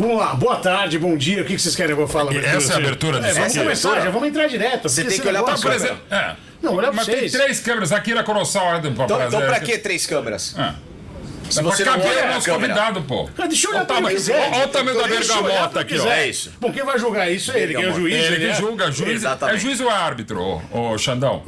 Vamos lá, boa tarde, bom dia, o que vocês querem que eu fale? Essa é a abertura disso Vamos começar, já vamos entrar direto. Você tem que olhar pra câmera. Não, olha pra Mas tem vocês. 3 câmeras aqui na Coroçal. Então pra que 3 câmeras? Se você não olha o nosso convidado, pô. Deixa eu olhar pra ele. Olha o tamanho da bergamota aqui, ó. É isso. Bom, quem vai julgar isso é ele, que é o juiz. Ele né? julga, juiz. Exatamente. É juiz ou é árbitro, ô Xandão?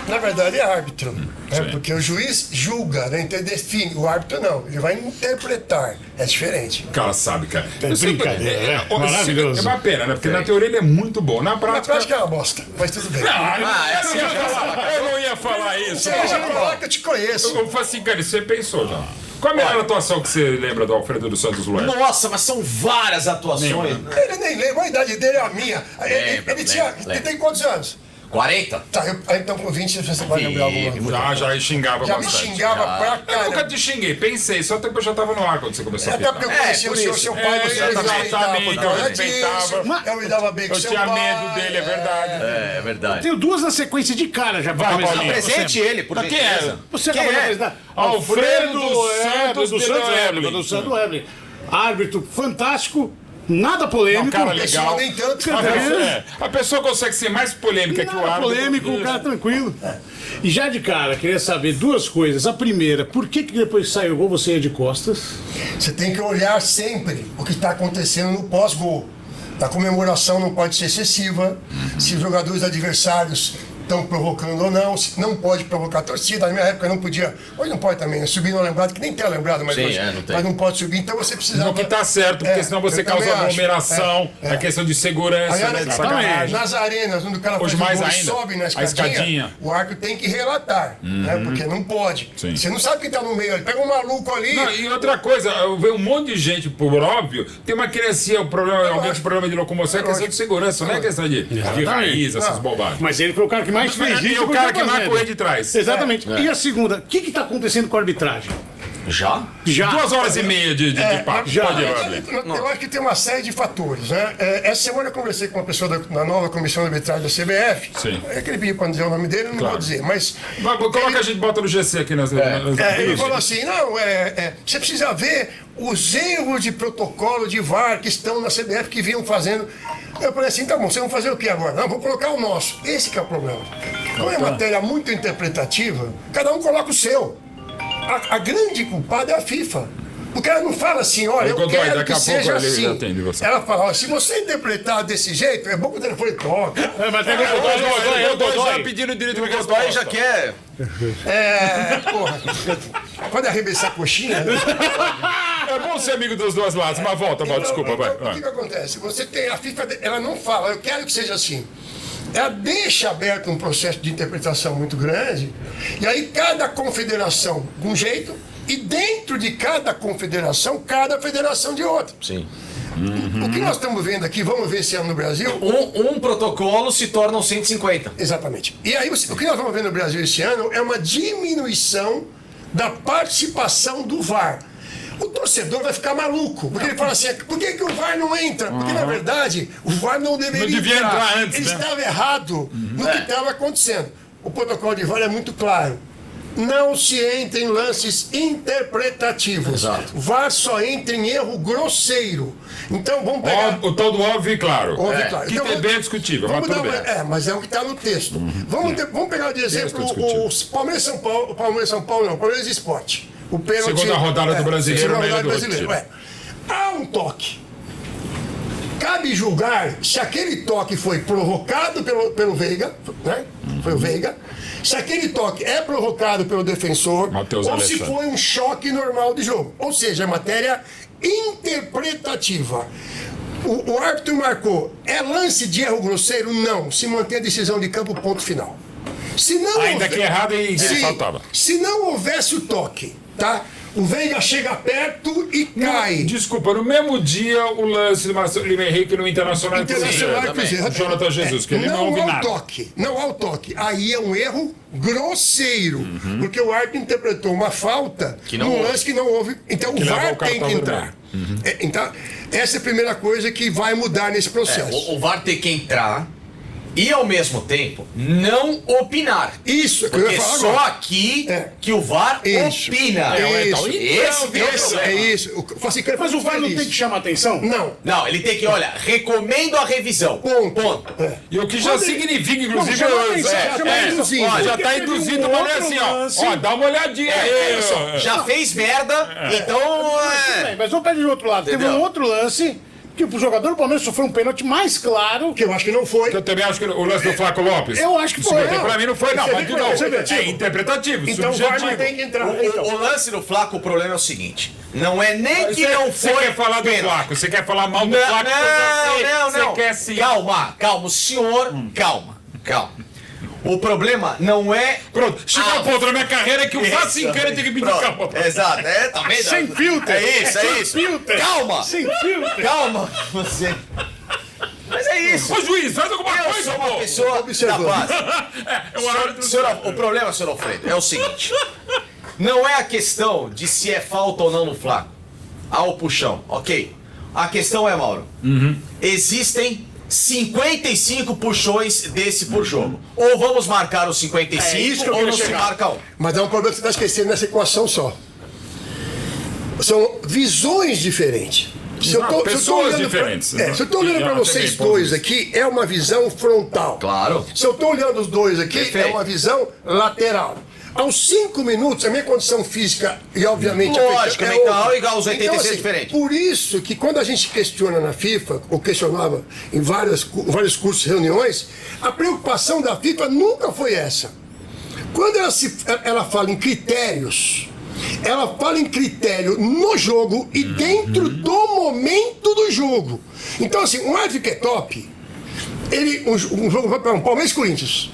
Na verdade é árbitro, né? Porque o juiz julga, né? Então ele define, o árbitro não, ele vai interpretar, é diferente. O cara sabe, cara. brincadeira, né? Maravilhoso. É uma pena, né? Porque na teoria ele é muito bom. Na Na prática... prática é uma bosta, mas tudo bem. Eu não ia falar isso. Você já falar que eu te conheço. Eu falei assim, cara, você pensou já. Qual a melhor atuação que você lembra do Alfredo dos Santos Luiz? Nossa, mas são várias atuações. Ele nem lembra, a idade dele é a minha. Ele tem quantos anos? 40? Tá, então com 20 você vai lembrar alguma coisa. Já xingava Já me bastante. xingava pra Eu nunca caramba. te xinguei, pensei, só que eu já tava no ar quando você começou a Até porque eu pitar. conhecia o por seu, isso. seu pai, você exatamente, respeitava. eu Por causa respeitava. disso, eu me dava bem com Eu seu tinha pai. medo dele, é verdade. É verdade. Tenho duas na sequência de cara já. Vai, Paulinho. Apresente ele, por Quem é? gentileza. Você Quem acabou de é? apresentar. Alfredo dos Santos do Santos Evelyn. do Santos Evelyn. Árbitro fantástico, nada polêmico. Não, cara Pessoal, legal. nem tanto. A pessoa consegue ser mais polêmica que o Nada árbitro. polêmico, o cara tranquilo. E já de cara, queria saber duas coisas. A primeira, por que depois que saiu o gol você ia de costas? Você tem que olhar sempre o que está acontecendo no pós-gol. A comemoração não pode ser excessiva. Se os jogadores adversários estão provocando ou não, se não pode provocar a torcida. Na minha época não podia, hoje não pode também, né? Subir no lembrado, que nem tem lembrado, mas, Sim, hoje, não tem. mas não pode subir, então você precisa. O que tá certo, porque senão você eu causa também acho. aglomeração, É. a questão de segurança, Aliás, né, de sacanagem. nas arenas, onde o cara Hoje faz o mais gol e ainda. sobe na A escadinha, escadinha. o árbitro tem que relatar, né? Porque não pode. Sim. Você não sabe quem tá no meio ali. Pega um maluco ali. Não, e outra coisa, eu vejo um monte de gente, por óbvio, tem uma criancinha, alguém com problema de locomoção, é questão de segurança, não é questão de raiz, essas bobagens. Mas ele foi o cara que mais fez isso. E o cara que mais correu de trás. Exatamente. E a segunda, o que está acontecendo com a arbitragem? Já? Já. 2h30 de papo. já. Pode ir, Wesley. Eu acho que tem uma série de fatores, né? Essa semana eu conversei com uma pessoa da nova comissão de arbitragem da CBF. Sim. É que ele pediu para não dizer o nome dele, eu não vou dizer, mas... Coloca a gente, bota no GC aqui nas... Ele falou assim, não, você precisa ver os erros de protocolo de VAR que estão na CBF que vinham fazendo. Eu falei assim, tá bom, vocês vão fazer o que agora? Não, vou colocar o nosso. Esse que é o problema. Como é matéria muito interpretativa, cada um coloca o seu. A grande culpada é a FIFA. Porque ela não fala assim, olha, eu Godoy, quero daqui que a pouco seja ele assim. atende você. Ela fala, ó, se você interpretar desse jeito, é bom que o telefone toca. Mas tem o Já pedindo direito de O resposta. Godoy já quer. Porra. Pode arremessar a coxinha, né? É bom ser amigo dos dois lados, mas volta, desculpa, vai. Então, o que acontece? Você tem a FIFA, ela não fala, eu quero que seja assim. Ela deixa aberto um processo de interpretação muito grande, e aí cada confederação de um jeito, e dentro de cada confederação, cada federação de outra. Sim. O que nós estamos vendo aqui, vamos ver esse ano no Brasil. Um protocolo se tornam 150. Exatamente. E aí, o que nós vamos ver no Brasil esse ano é uma diminuição da participação do VAR. O torcedor vai ficar maluco, porque ele fala assim, por que o VAR não entra? Porque, na verdade, o VAR não deveria Não devia entrar antes, Ele né? estava errado no que estava acontecendo. O protocolo de VAR é muito claro. Não se entra em lances interpretativos. Exato. VAR só entra em erro grosseiro. Então, vamos pegar... O tal do óbvio e claro. Óbvio, claro. Que Então, é bem discutível, mas vamos tudo dar bem. uma- mas é o que está no texto. Vamos pegar de exemplo discutível. o Palmeiras-São Paulo. O Palmeiras-São Paulo não, o Palmeiras Esporte. O pênalti, Segunda rodada do Brasileiro, segunda no meio rodada do do outro Brasileiro. Há um toque. Cabe julgar se aquele toque foi provocado pelo Veiga, né? Foi o Veiga. Se aquele toque é provocado pelo defensor, Matheus ou se Alessandro. foi um choque normal de jogo. Ou seja, é matéria interpretativa. O árbitro marcou. É lance de erro grosseiro? Não. Se mantém a decisão de campo, ponto final. Se não Ainda que errado e faltava. Se não houvesse o toque, tá? O Veiga chega perto e cai. Desculpa, no mesmo dia o lance do Marcelo Lima Henrique no Internacional Internacional e Cruzeiro. Cruzeiro. Jonathan Jesus, que ele não ouve há o nada. toque. Não há o toque. Aí é um erro grosseiro. Porque o árbitro interpretou uma falta não num houve. lance que não houve. Então Que o levou VAR o cartão tem que entrar. Então, essa é a primeira coisa que vai mudar nesse processo. O VAR tem que entrar E ao mesmo tempo, não opinar. Isso, que eu Porque ia falar só agora. aqui É. que o VAR Isso. opina. Isso. Esse que é o problema. É isso. Mas o VAR não tem que chamar atenção? Não. Não, ele tem que, olha, recomendo a revisão. Ponto. É. E o que já significa, inclusive, Não, chama atenção, chama induzindo. ó, já Porque tá teve induzindo, um mas não é outro assim, ó. lance. Ó, dá uma olhadinha aí. Já fez merda, então. Tudo bem, mas vamos pegar de outro lado. Teve Entendeu? um outro lance que o jogador do Palmeiras sofreu um pênalti mais claro. Que eu acho que não foi. Eu também acho que o lance do Flaco Lopes. Eu acho que foi. Pra mim não foi, não. Você Mas vê de que é novo, subjetivo. é interpretativo, Então o VAR não subjetivo. tem que entrar. O Então. lance do Flaco, o problema é o seguinte: não é nem que Você- não Você foi. quer falar do pênalti. Flaco, você quer falar mal do Não, Flaco, não. você quer sim. Calma, o senhor, calma. O problema não é. Pronto, chegou ao ponto na minha carreira que o Flaco sem querer tem que pedir Pronto, calma. Exato, tá vendo? Sem filtro. É isso, é Sem isso. filtro. Calma, Sem filtro. calma, você. Mas é isso. Ô juiz, faz alguma Eu coisa, sou uma pô. pessoa da Observando. paz. É o árbitro. O problema, senhor Alfredo, é o seguinte: não é a questão de se é falta ou não no Flaco. Ao puxão, ok? A questão é, Mauro, existem 55 puxões desse por jogo. Ou vamos marcar os 55 É isso que eu ou queria não se chegar. marca um. Mas é um problema que você está esquecendo nessa equação só. São visões diferentes. Se eu tô pessoas olhando diferentes. se eu estou olhando para Ah, vocês também, dois ponto aqui, é uma visão frontal. Claro. Se eu estou olhando os dois aqui, Perfeito. é uma visão lateral. Aos 5 minutos, a minha condição física e, obviamente, Lógico, é mental outra. e aos 86 é diferente. Por isso que quando a gente questiona na FIFA, ou questionava em vários cursos e reuniões, a preocupação da FIFA nunca foi essa. Quando ela fala em critérios, ela fala em critério no jogo e dentro do momento do jogo. Então, assim, um árbitro que é top, um jogo, um Palmeiras e Corinthians,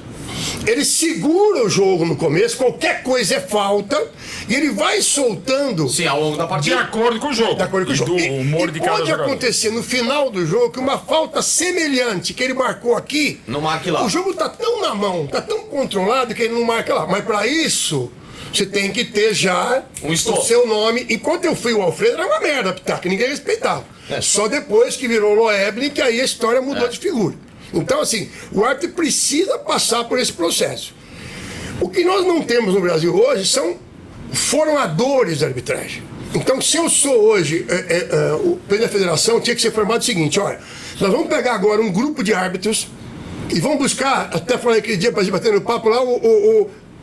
ele segura o jogo no começo, qualquer coisa é falta, e ele vai soltando Sim, ao longo da De partida. acordo com o jogo. de acordo com o E jogo. do humor de cada pode jogador. acontecer no final do jogo que uma falta semelhante que ele marcou aqui, Não marque lá. o jogo tá tão na mão, tá tão controlado que ele não marca lá. Mas para isso, você tem que ter já Um stop. o seu nome. Enquanto eu fui o Alfredo, era uma merda, tá? Que ninguém respeitava. É. Só depois que virou o Loeblin, que aí a história mudou de figura. Então, assim, o árbitro precisa passar por esse processo. O que nós não temos no Brasil hoje são formadores de arbitragem. Então, se eu sou hoje o presidente da federação, tinha que ser formado o seguinte: olha, nós vamos pegar agora um grupo de árbitros e vamos buscar, até falei aquele dia para gente bater no papo lá,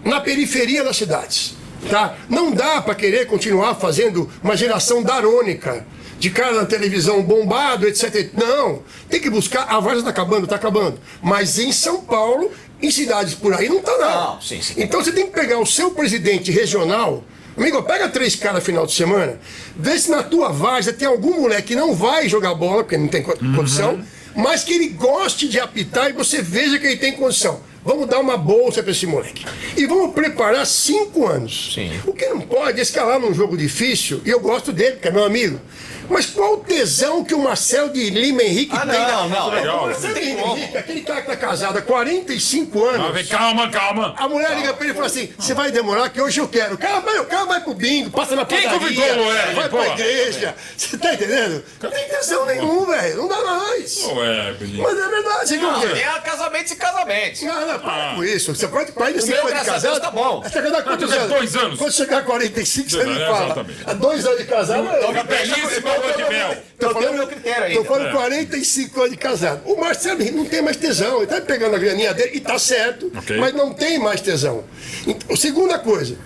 na periferia das cidades. Tá? Não dá para querer continuar fazendo uma geração darônica de cara na televisão bombado, etc. Não, tem que buscar. A Várzea está acabando. Mas em São Paulo, em cidades por aí, não está não. Não, sim. Então você tem que pegar o seu presidente regional. Amigo, pega 3 caras final de semana, vê se na tua várzea tem algum moleque que não vai jogar bola, porque não tem condição, mas que ele goste de apitar e você veja que ele tem condição. Vamos dar uma bolsa para esse moleque. E vamos preparar 5 anos. Sim. O que não pode é escalar num jogo difícil, e eu gosto dele, porque é meu amigo. Mas qual o tesão que o Marcelo de Lima Henrique Ah, tem? não. legal. O Marcelo de Tem Lima como. Henrique, aquele cara que tá casado há 45 anos. Calma. A mulher liga pra ele e fala assim: você vai demorar que hoje eu quero. O cara vai pro bingo, passa na Quem padaria, convidou o Loeblin, vai pô? pra igreja. Você tá entendendo? Não tem tesão nenhum, velho. Não dá mais. Ué, Belinho. Mas é verdade, você Não, quer tem casamentos e casamentos. Não, para com isso. Você pode ainda ser meu, de graças a casado. Deus, tá bom. Você tá casado há quantos Tem anos? 2 anos. Quando chegar a 45, você me É, fala. exatamente. Há 2 anos de casado. Toca belíssima lua de mel. Eu tenho meu critério ainda. Tô falando 45 anos de casado. O Marcelo não tem mais tesão. Ele tá pegando a graninha dele e tá certo, Ok. mas não tem mais tesão. Então, segunda coisa,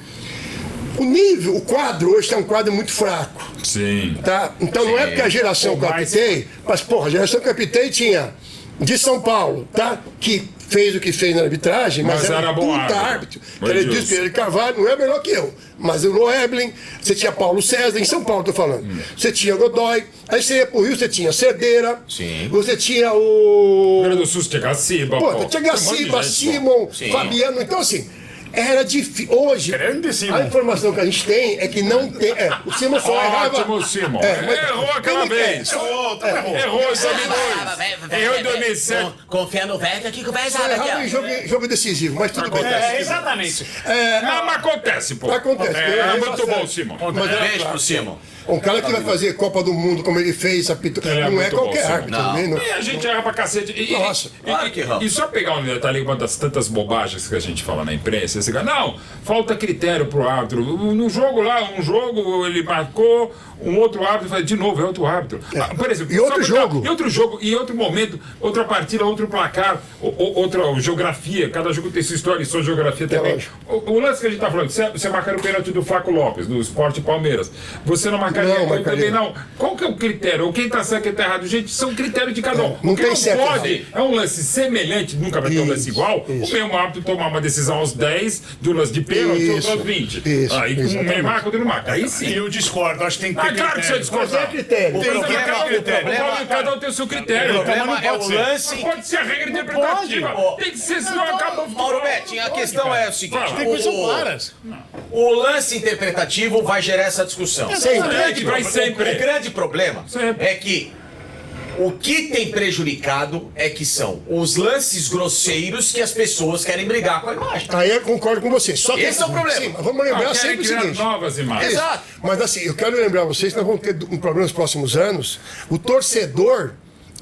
o quadro hoje é um quadro muito fraco. Sim. Tá? Então não é porque a geração que eu apitei, mas porra, a geração que eu apitei tinha de São Paulo, tá? Que fez o que fez na arbitragem, mas era um bom puta árbitro. árbitro. Foi Ele justo. disse que ele Carvalho não é melhor que eu. Mas o Loeblin, você tinha Paulo César, em São Paulo tô falando. Você tinha Godoy, aí você ia pro Rio, você tinha Cerdeira, Sim. você tinha o. Rio Grande do Sul tinha Gaciba, Pô, pô. tinha Tem um monte de Gaciba, gente, Simon, Sim. Fabiano. Então, assim, Era difícil. Hoje, Grande Simon. a informação que a gente tem é que não tem. O Simon só errava. Ótimo, Simon. mas- Errou aquela vez. Errou em 2002. Errou em 2007. Confia no velho aqui que o velho Só sabe errava em jogo decisivo, mas tudo bem. Exatamente. Mas acontece, pô. Acontece. É Eu- muito bom, Simon. Mas era Beijo claro. pro Simon. Um cara que vai fazer Copa do Mundo como ele fez, Ele é não é muito bom, qualquer Simon. árbitro. Não. também, não. E a gente erra pra cacete. Nossa, claro que erra. E só pegar um detalhe, uma das tantas bobagens que a gente fala na imprensa, esse cara, não, falta critério pro árbitro. No jogo lá, ele marcou, um outro árbitro faz de novo, é outro árbitro. Por exemplo, E outro só pegar- jogo. E outro jogo, e outro momento, outra partida, outro placar, outra geografia, cada jogo tem sua história e sua geografia também. lógico. O lance que a gente tá falando, você marcaria o pênalti do Flaco Lopes, do Sport Palmeiras. Você não marcaria, Não, eu marcaria. também não. Qual que é o critério? Ou quem tá certo, quem tá errado? Gente, são critérios de cada um. Não O que tem não certo e pode é um lance semelhante, nunca vai ter um lance Isso, igual. O isso. mesmo árbitro tomar uma decisão aos 10, de um lance de pênalti, outro Isso, aos 20. isso, Aí um exatamente. marca, outro não marca. Aí sim. Eu discordo, acho que tem que ter Ah, claro que você critério. discorda. Mas é critério. Tem que ter problema- critério. Cada um tem o seu critério. O problema não é pode o ser. lance. Não pode ser a regra interpretativa. pode. Tem que ser, senão acaba o Mauro Betti, a questão é o seguinte: Fala. Tem coisas claras. o lance interpretativo vai gerar essa discussão. Sempre. Vai sempre. O grande problema Sempre. é que o que tem prejudicado é que são os lances grosseiros que as pessoas querem brigar com a imagem. Aí eu concordo com você. Só que, Esse é o problema. Sim, mas vamos lembrar Querem sempre o criar seguinte. novas imagens. Isso. Exato. Mas assim, eu quero lembrar vocês que nós vamos ter um problema nos próximos anos. O torcedor,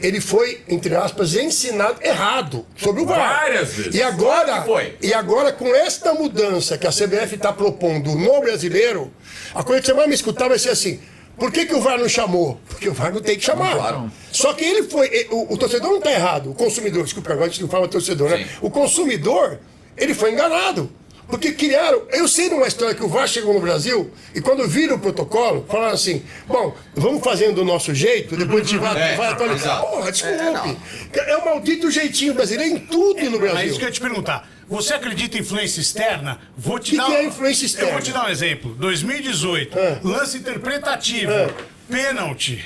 ele foi, entre aspas, ensinado errado sobre o VAR. Várias vezes. E agora, Claro que foi. e agora, com esta mudança que a CBF está propondo no brasileiro, a coisa que você mais me escutar vai ser assim: por que o VAR não chamou? Porque o VAR não tem que chamar. Claro. Só que ele foi. O torcedor não está errado. O consumidor, desculpa, agora a gente não fala torcedor, né? Sim. O consumidor, ele foi enganado. Porque criaram. Eu sei de uma história que o VAR chegou no Brasil e quando viram o protocolo, falaram assim: bom, vamos fazendo do nosso jeito, depois a gente vai atualizar. exato. Porra, desculpe. É o maldito jeitinho brasileiro em tudo no É Brasil. isso que eu ia te perguntar. Você acredita em influência externa? Vou te Que dar que é influência externa? Eu vou te dar um exemplo. 2018, lance interpretativo, pênalti,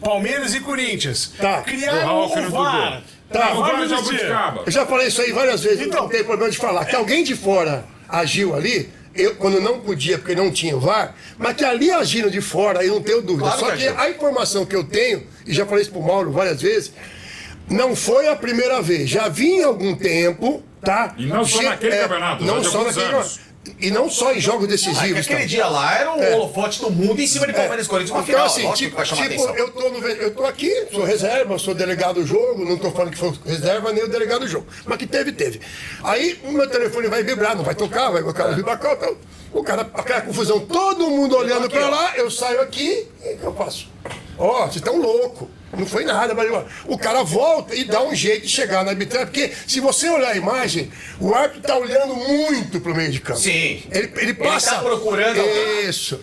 Palmeiras e Corinthians. Tá. O Criaram Ralf o não VAR. Tá, O VAR VAR não já existia. buticava. Eu já falei isso aí várias vezes, Então. não tem problema de falar. Que alguém de fora agiu ali, quando não podia, porque não tinha o VAR, mas que ali agiram de fora, eu não tenho dúvida. Claro Só que que agiu. a informação que eu tenho, e já falei isso pro Mauro várias vezes, não foi a primeira vez. Já vinha há algum tempo, tá? E não só naquele campeonato, Não já de só alguns naquele anos. campeonato. E não só em jogos Ah, que decisivos. aquele tá? dia lá era o holofote do mundo em cima de Palmeiras e Corinthians. Uma Então, final, assim, lógico que vai chamar atenção. eu tô aqui, sou reserva, sou delegado do jogo, não tô falando que foi reserva nem o delegado do jogo. Mas que teve. Aí o meu telefone vai vibrar, não vai tocar, vai colocar o vibracol, então, aquela confusão, todo mundo olhando pra lá, eu saio aqui, e o que eu faço? Ó, vocês estão loucos. Não foi nada, mas o cara volta e dá um jeito de chegar na arbitragem, porque se você olhar a imagem, o árbitro tá olhando muito pro meio de campo. Sim. Ele passa. tá procurando. Isso.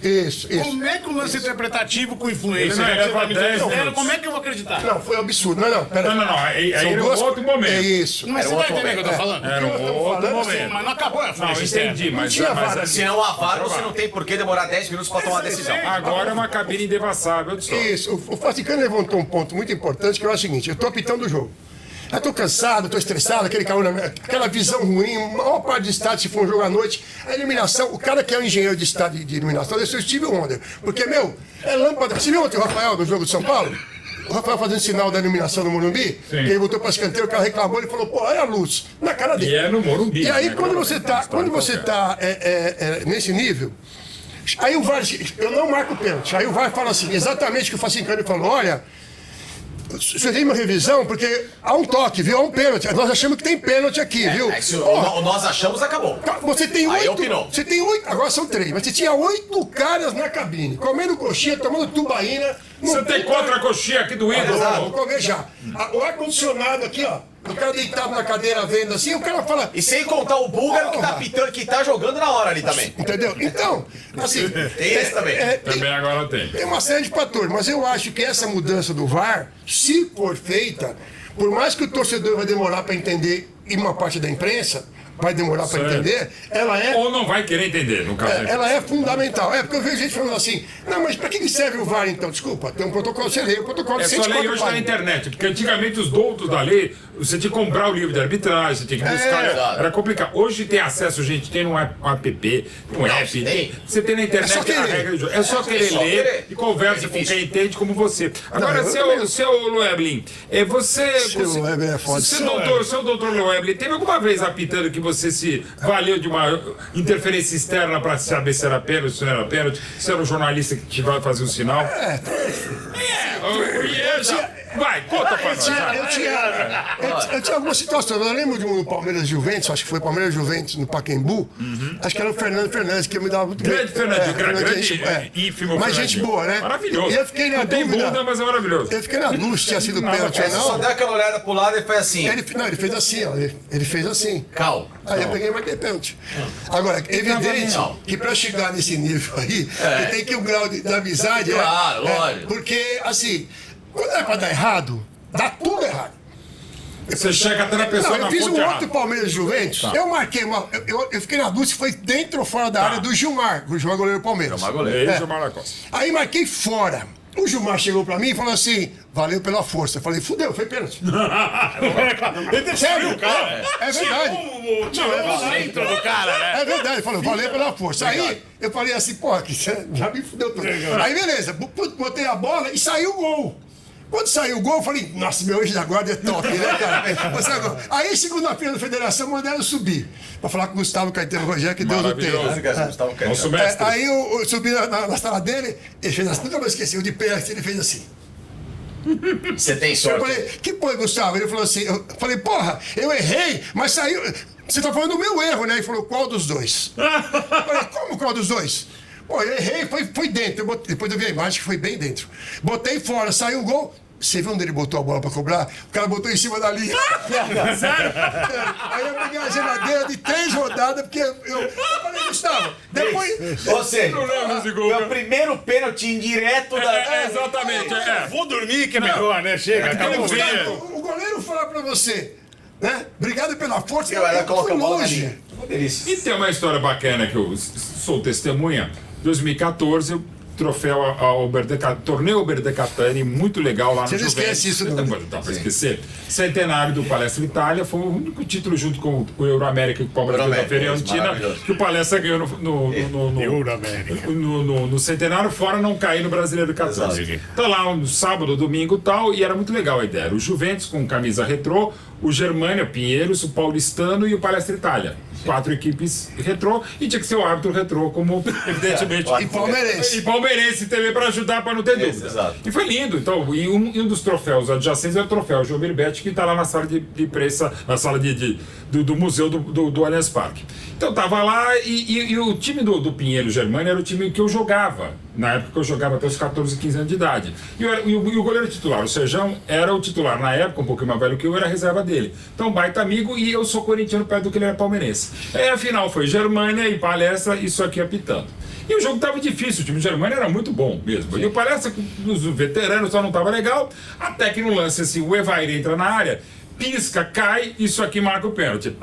Como é que o lance interpretativo com influência? Ele não né, que você leva vai me dizer 10 zero, minutos. como é que eu vou acreditar? Não, foi um absurdo. Não, pera. Não. Aí São era um duas- outro momento. É isso. Mas Era você tá outro entendendo o que eu tô momento. falando? Era um outro Sim, momento. mas não acabou a Não, influência externa. entendi, mas tinha VAR, ali- Se não há VAR, você não tem por que demorar 10 minutos para tomar a decisão. Agora é uma cabine indevassável de som. Isso. O Faticano levantou um ponto muito importante, que é o seguinte: eu tô apitando o jogo. Eu tô cansado, tô estressado, aquele calor, aquela visão ruim, a maior parte do estádio, se for um jogo à noite, a iluminação, o cara que é o engenheiro de estádio de iluminação, deve ser o Steve Wonder. Porque, é lâmpada. Você viu ontem o Rafael no jogo de São Paulo? O Rafael fazendo sinal da iluminação no Morumbi, que ele voltou para escanteio, o cara reclamou, ele falou, pô, olha a luz, na cara dele. E é no Morumbi. E aí, né? quando você tá nesse nível, aí o VAR, eu não marco o pênalti. Aí o VAR fala assim, exatamente o que o Facincani falou, olha, você tem uma revisão, porque há um toque, viu? Há um pênalti. Nós achamos que tem pênalti aqui, viu? É, se Porra, nós achamos, acabou. você tem Aí 8. opinou. Você tem 8, agora são 3, mas você tinha 8 caras na cabine, comendo coxinha, tomando tubaína. Você tem contra a coxinha aqui do ídolo? Vou comer já. O ar-condicionado aqui, ó. O cara deitado na cadeira vendo assim, o cara fala. E sem contar o búlgaro que tá pitando, que tá jogando na hora ali também. Entendeu? Então, assim. Tem esse também. Também agora tem. Tem uma série de fatores, mas eu acho que essa mudança do VAR, se for feita, por mais que o torcedor vai demorar para entender, e uma parte da imprensa vai demorar para Certo. entender, ela é. Ou não vai querer entender, no caso. Ela é fundamental. É porque eu vejo gente falando assim, não, mas para que serve o VAR então? Desculpa, tem um protocolo, você lê o protocolo de É só ler 104 hoje na páginas. internet, porque antigamente os doutos da lei você tinha que comprar o livro de arbitragem, você tinha que buscar. Era complicado. Hoje tem acesso, gente, tem um app, um app. Você tem na internet a regra do jogo. É só querer ler e conversa com quem entende como você. Agora, seu Loeblin, Seu Loeblin é foda. Seu doutor Loeblin, teve alguma vez apitando que você se valeu de uma interferência externa para saber se era pênalti, se não era pênalti, se era um jornalista que te vai fazer um sinal? Vai, conta pra nós. Eu tinha algumas situações. Eu lembro de um Palmeiras Juventus, acho que foi Palmeiras Juventus no Pacaembu. Acho que era o Fernando Fernandes, que me dava muito Grande Fernandinho, grande ínfimo. Mas gente boa, né? Maravilhoso. E eu fiquei na tem dúvida. bunda, mas é maravilhoso. Eu fiquei na dúvida se tinha sido pênalti ou Só não. deu aquela olhada pro lado e foi assim. Ele fez assim, ó. Ele fez assim. Cal. Aí eu peguei e marquei pênalti. Agora, evidente que pra chegar nesse nível aí, tem que o grau de amizade. Claro, lógico. Porque, assim, quando é pra dar errado, dá tudo errado. Você chega até na pessoa Eu na fiz ponte um errada. outro Palmeiras Juventus. Eu marquei uma. Eu fiquei na dúvida se foi dentro ou fora da área do Gilmar. O Gilmar goleiro do Palmeiras. Ele Gilmar Lacoste. Aí marquei fora. O Gilmar chegou pra mim e falou assim: valeu pela força. Eu falei, fudeu, foi pênalti. Sério, cara? É verdade. Centro do cara, né? É verdade, ele falou, valeu pela força. Aí eu falei assim, pô, que já me fudeu tudo. Aí beleza, botei a bola e saiu o gol. Quando saiu o gol, eu falei, nossa, meu anjo da guarda é top, né, cara? Aí, segunda-feira da federação, mandaram subir. Pra falar com o Gustavo Caetano Rogério, que Deus o tenha. Nosso mestre. Aí eu subi na sala dele, ele fez assim, nunca mais esqueci, o de pé, ele fez assim. Você tem Eu sorte. falei, que foi, Gustavo? Ele falou assim, eu falei, porra, eu errei, mas saiu. Você tá falando do meu erro, né? Ele falou, qual dos dois? Eu falei, como qual dos dois? Pô, eu errei, foi dentro. Depois eu vi a imagem que foi bem dentro. Botei fora, saiu o gol. Você viu onde ele botou a bola pra cobrar? O cara botou em cima da linha. Sério? Aí eu peguei uma geladeira de 3 rodadas, porque eu falei, Gustavo, depois. Ou seja, Não lembro esse gol. foi o primeiro pênalti indireto da. Exatamente. Vou dormir que é melhor, né? Chega, acabou o dia. Gustavo, o goleiro falar pra você, né? Obrigado pela força. Ela Eu coloca fui a bola na longe. linha. Uma delícia. E tem uma história bacana que eu sou testemunha. 2014, o troféu torneio Oberdecattani, muito legal lá no Você não Juventus. esquece isso, não. Não dá pra esquecer. Centenário do Palestra Itália, foi o único título junto com o Euroamérica que o Palmeiras ganhou na Fiorentina, maravilhoso. que o Palestra ganhou no Euroamérica. no Centenário, fora não cair no Brasileiro 14. Tá lá no sábado, domingo e tal, e era muito legal a ideia. Era o Juventus com camisa retrô, o Germânia, Pinheiros, o Paulistano e o Palestra Itália. 4 equipes retrô, e tinha que ser o árbitro retrô, como evidentemente. E palmeirense. E palmeirense também para ajudar, para não ter dúvida. Exato. E foi lindo. Então, e um dos troféus adjacentes é o troféu João Birbetti, que está lá na sala de imprensa, na sala do museu do Allianz Parque. Então, tava lá e o time do Pinheiro Germânia era o time que eu jogava. Na época que eu jogava até os 14, 15 anos de idade. E o goleiro titular, o Serjão, era o titular na época, um pouquinho mais velho que eu, era a reserva dele. Então, baita amigo, e eu sou corintiano perto do que ele era palmeirense. Aí, a final foi Germânia e Palestra, isso aqui apitando. E o jogo estava difícil, o time do Germânia era muito bom mesmo. E o Palestra, os veteranos, só não estava legal, até que no lance assim, o Evair entra na área, pisca, cai, isso aqui marca o pênalti.